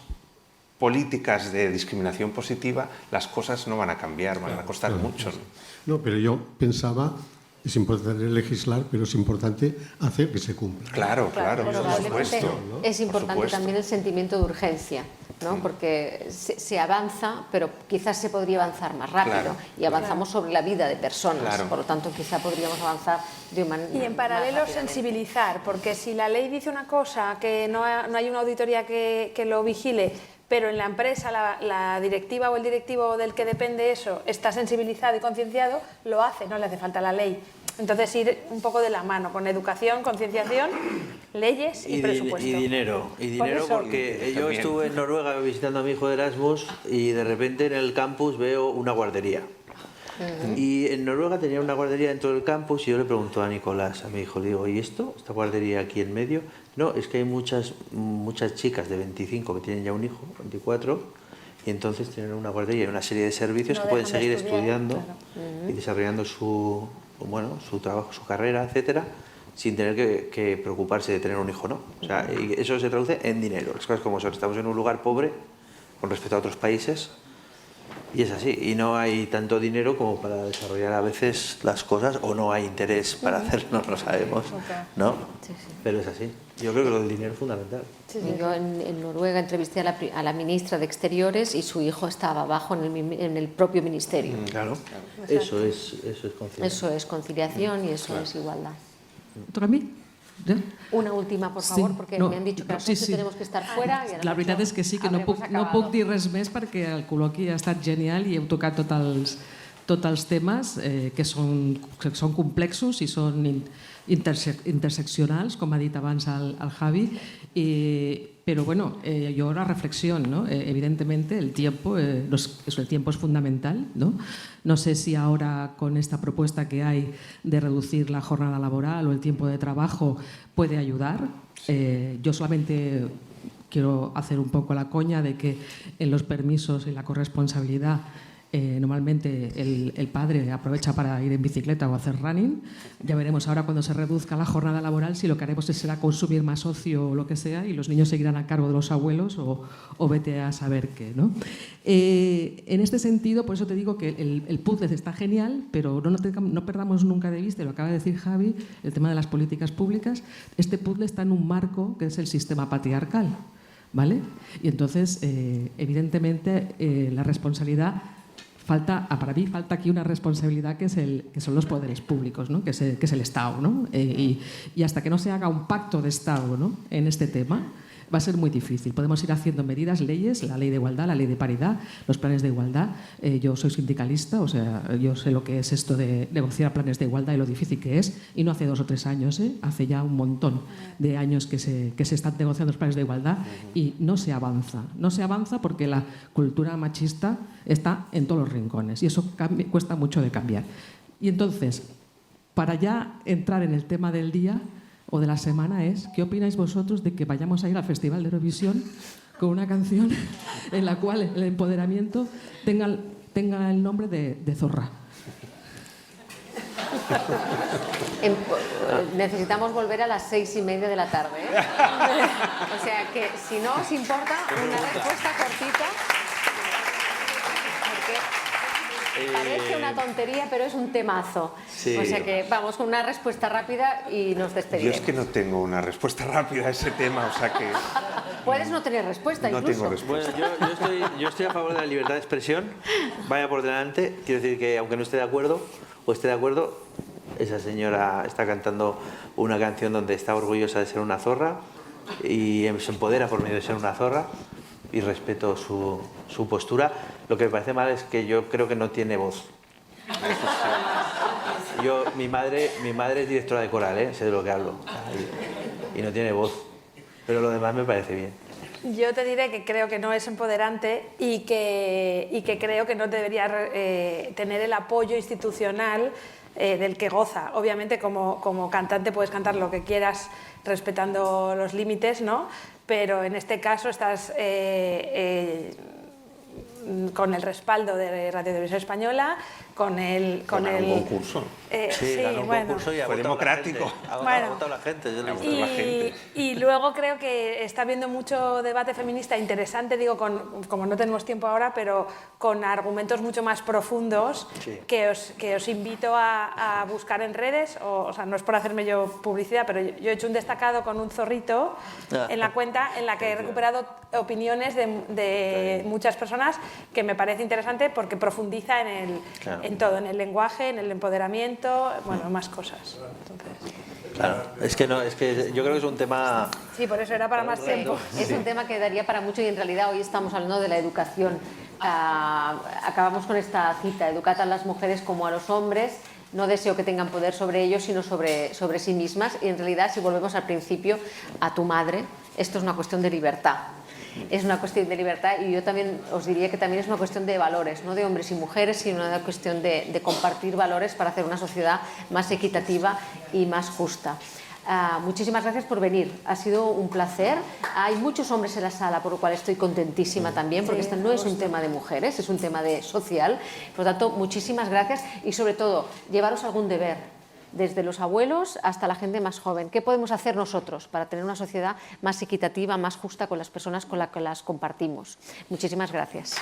políticas de discriminación positiva, las cosas no van a cambiar, van a costar mucho, ¿no? No, pero yo pensaba, es importante legislar, pero es importante hacer que se cumpla. Claro, por Probablemente supuesto. es importante también el sentimiento de urgencia, ¿no? Porque se avanza, pero quizás se podría avanzar más rápido y avanzamos sobre la vida de personas, por lo tanto quizá podríamos avanzar de una manera. Y en paralelo sensibilizar, porque si la ley dice una cosa, que no hay una auditoría que lo vigile, pero en la empresa la directiva o el directivo del que depende eso está sensibilizado y concienciado, lo hace, no le hace falta la ley. Entonces ir un poco de la mano, con educación, concienciación, leyes y presupuesto. Y dinero, porque yo estuve en Noruega visitando a mi hijo de Erasmus y de repente en el campus veo una guardería. Y en Noruega tenía una guardería dentro del campus y yo le pregunto a Nicolás, a mi hijo, le digo, ¿y esto? ¿Esta guardería aquí en medio? No, es que hay muchas chicas de 25 que tienen ya un hijo, 24, y entonces tienen una guardería y una serie de servicios que pueden seguir estudiando y desarrollando su trabajo, su carrera, etcétera, sin tener que preocuparse de tener un hijo, ¿no? O sea, y eso se traduce en dinero. Las cosas como son, estamos en un lugar pobre con respecto a otros países. Y es así, y no hay tanto dinero como para desarrollar a veces las cosas, o no hay interés para hacerlo, no lo sabemos, ¿no? Sí. Pero es así. Yo creo que lo del dinero es fundamental. Sí. Yo en Noruega entrevisté a la ministra de Exteriores y su hijo estaba abajo en el propio ministerio. Claro, eso es conciliación. Eso es conciliación y eso es igualdad. ¿Toca a mí? Ja? Una última, por favor, perquè me han dit que a les 11 tenemos que estar fuera. La veritat és que sí, que no puc dir res més perquè el col·loqui ha estat genial i heu tocat tots els temes que són complexos i són interseccionals, com ha dit abans el Javi, pero bueno, yo una reflexión, ¿no? Evidentemente el tiempo es fundamental, ¿no? No sé si ahora con esta propuesta que hay de reducir la jornada laboral o el tiempo de trabajo puede ayudar. Yo solamente quiero hacer un poco la coña de que en los permisos y la corresponsabilidad normalmente el padre aprovecha para ir en bicicleta o hacer running. Ya veremos ahora cuando se reduzca la jornada laboral si lo que haremos será consumir más ocio o lo que sea y los niños seguirán a cargo de los abuelos o vete a saber qué, ¿no? En este sentido, por eso te digo que el puzzle está genial, pero no perdamos nunca de vista, y lo acaba de decir Javi, el tema de las políticas públicas. Este puzzle está en un marco que es el sistema patriarcal, ¿vale? Y entonces, evidentemente, la responsabilidad... para mí falta aquí una responsabilidad que son los poderes públicos, ¿no? que es el Estado, ¿no? Y hasta que no se haga un pacto de Estado, ¿no? en este tema va a ser muy difícil. Podemos ir haciendo medidas, leyes, la ley de igualdad, la ley de paridad, los planes de igualdad. Yo soy sindicalista, o sea, yo sé lo que es esto de negociar planes de igualdad y lo difícil que es, y no hace 2 o 3 años, hace ya un montón de años que se están negociando los planes de igualdad y no se avanza. No se avanza porque la cultura machista está en todos los rincones y eso cuesta mucho de cambiar. Y entonces, para ya entrar en el tema del día o de la semana es, ¿qué opináis vosotros de que vayamos a ir al Festival de Eurovisión con una canción en la cual el empoderamiento tenga el nombre de zorra? Necesitamos volver a las 6:30 de la tarde, ¿eh? O sea que si no os importa, una respuesta cortita. Parece una tontería, pero es un temazo. Sí. O sea que vamos con una respuesta rápida y nos Yo despediremos. es que no tengo una respuesta rápida a ese tema, o sea que Puedes no tener respuesta, no incluso. tengo respuesta. Bueno, yo estoy a favor de la libertad de expresión, vaya por delante. Quiero decir que aunque no esté de acuerdo o esté de acuerdo, esa señora está cantando una canción donde está orgullosa de ser una zorra y se empodera por medio de ser una zorra, y respeto su postura. Lo que me parece mal es que yo creo que no tiene voz. Mi madre es directora de coral, sé de lo que hablo, y no tiene voz, pero lo demás me parece bien. Yo te diré que creo que no es empoderante y que creo que no debería tener el apoyo institucional del que goza. Obviamente como cantante puedes cantar lo que quieras respetando los límites, ¿no? Pero en este caso estás con el respaldo de Radio Televisión Española, con el concurso. Sí, ganó un concurso y ha Fue votado democrático. ha votado la gente. Yo lo he visto. Y luego creo que está habiendo mucho debate feminista interesante, digo, como no tenemos tiempo ahora, pero con argumentos mucho más profundos, Sí. que os invito a buscar en redes. O sea, no es por hacerme yo publicidad, pero yo he hecho un destacado con un zorrito en la cuenta en la que he recuperado opiniones de muchas personas, que me parece interesante porque profundiza en todo, en el lenguaje, en el empoderamiento, bueno, más cosas. Entonces, Claro, es que yo creo que es un tema... sí, por eso era para más tiempo. Es un tema que daría para mucho y en realidad hoy estamos hablando de la educación. Acabamos con esta cita: educad a las mujeres como a los hombres. No deseo que tengan poder sobre ellos, sino sobre sí mismas. Y en realidad, si volvemos al principio, a tu madre, esto es una cuestión de libertad. Es una cuestión de libertad, y yo también os diría que también es una cuestión de valores, no de hombres y mujeres, sino una cuestión de compartir valores para hacer una sociedad más equitativa y más justa. Muchísimas gracias por venir, ha sido un placer. Hay muchos hombres en la sala, por lo cual estoy contentísima también, porque este no es un tema de mujeres, es un tema social. Por lo tanto, muchísimas gracias, y sobre todo, llevaros algún deber, desde los abuelos hasta la gente más joven. ¿Qué podemos hacer nosotros para tener una sociedad más equitativa, más justa con las personas con las que las compartimos? Muchísimas gracias.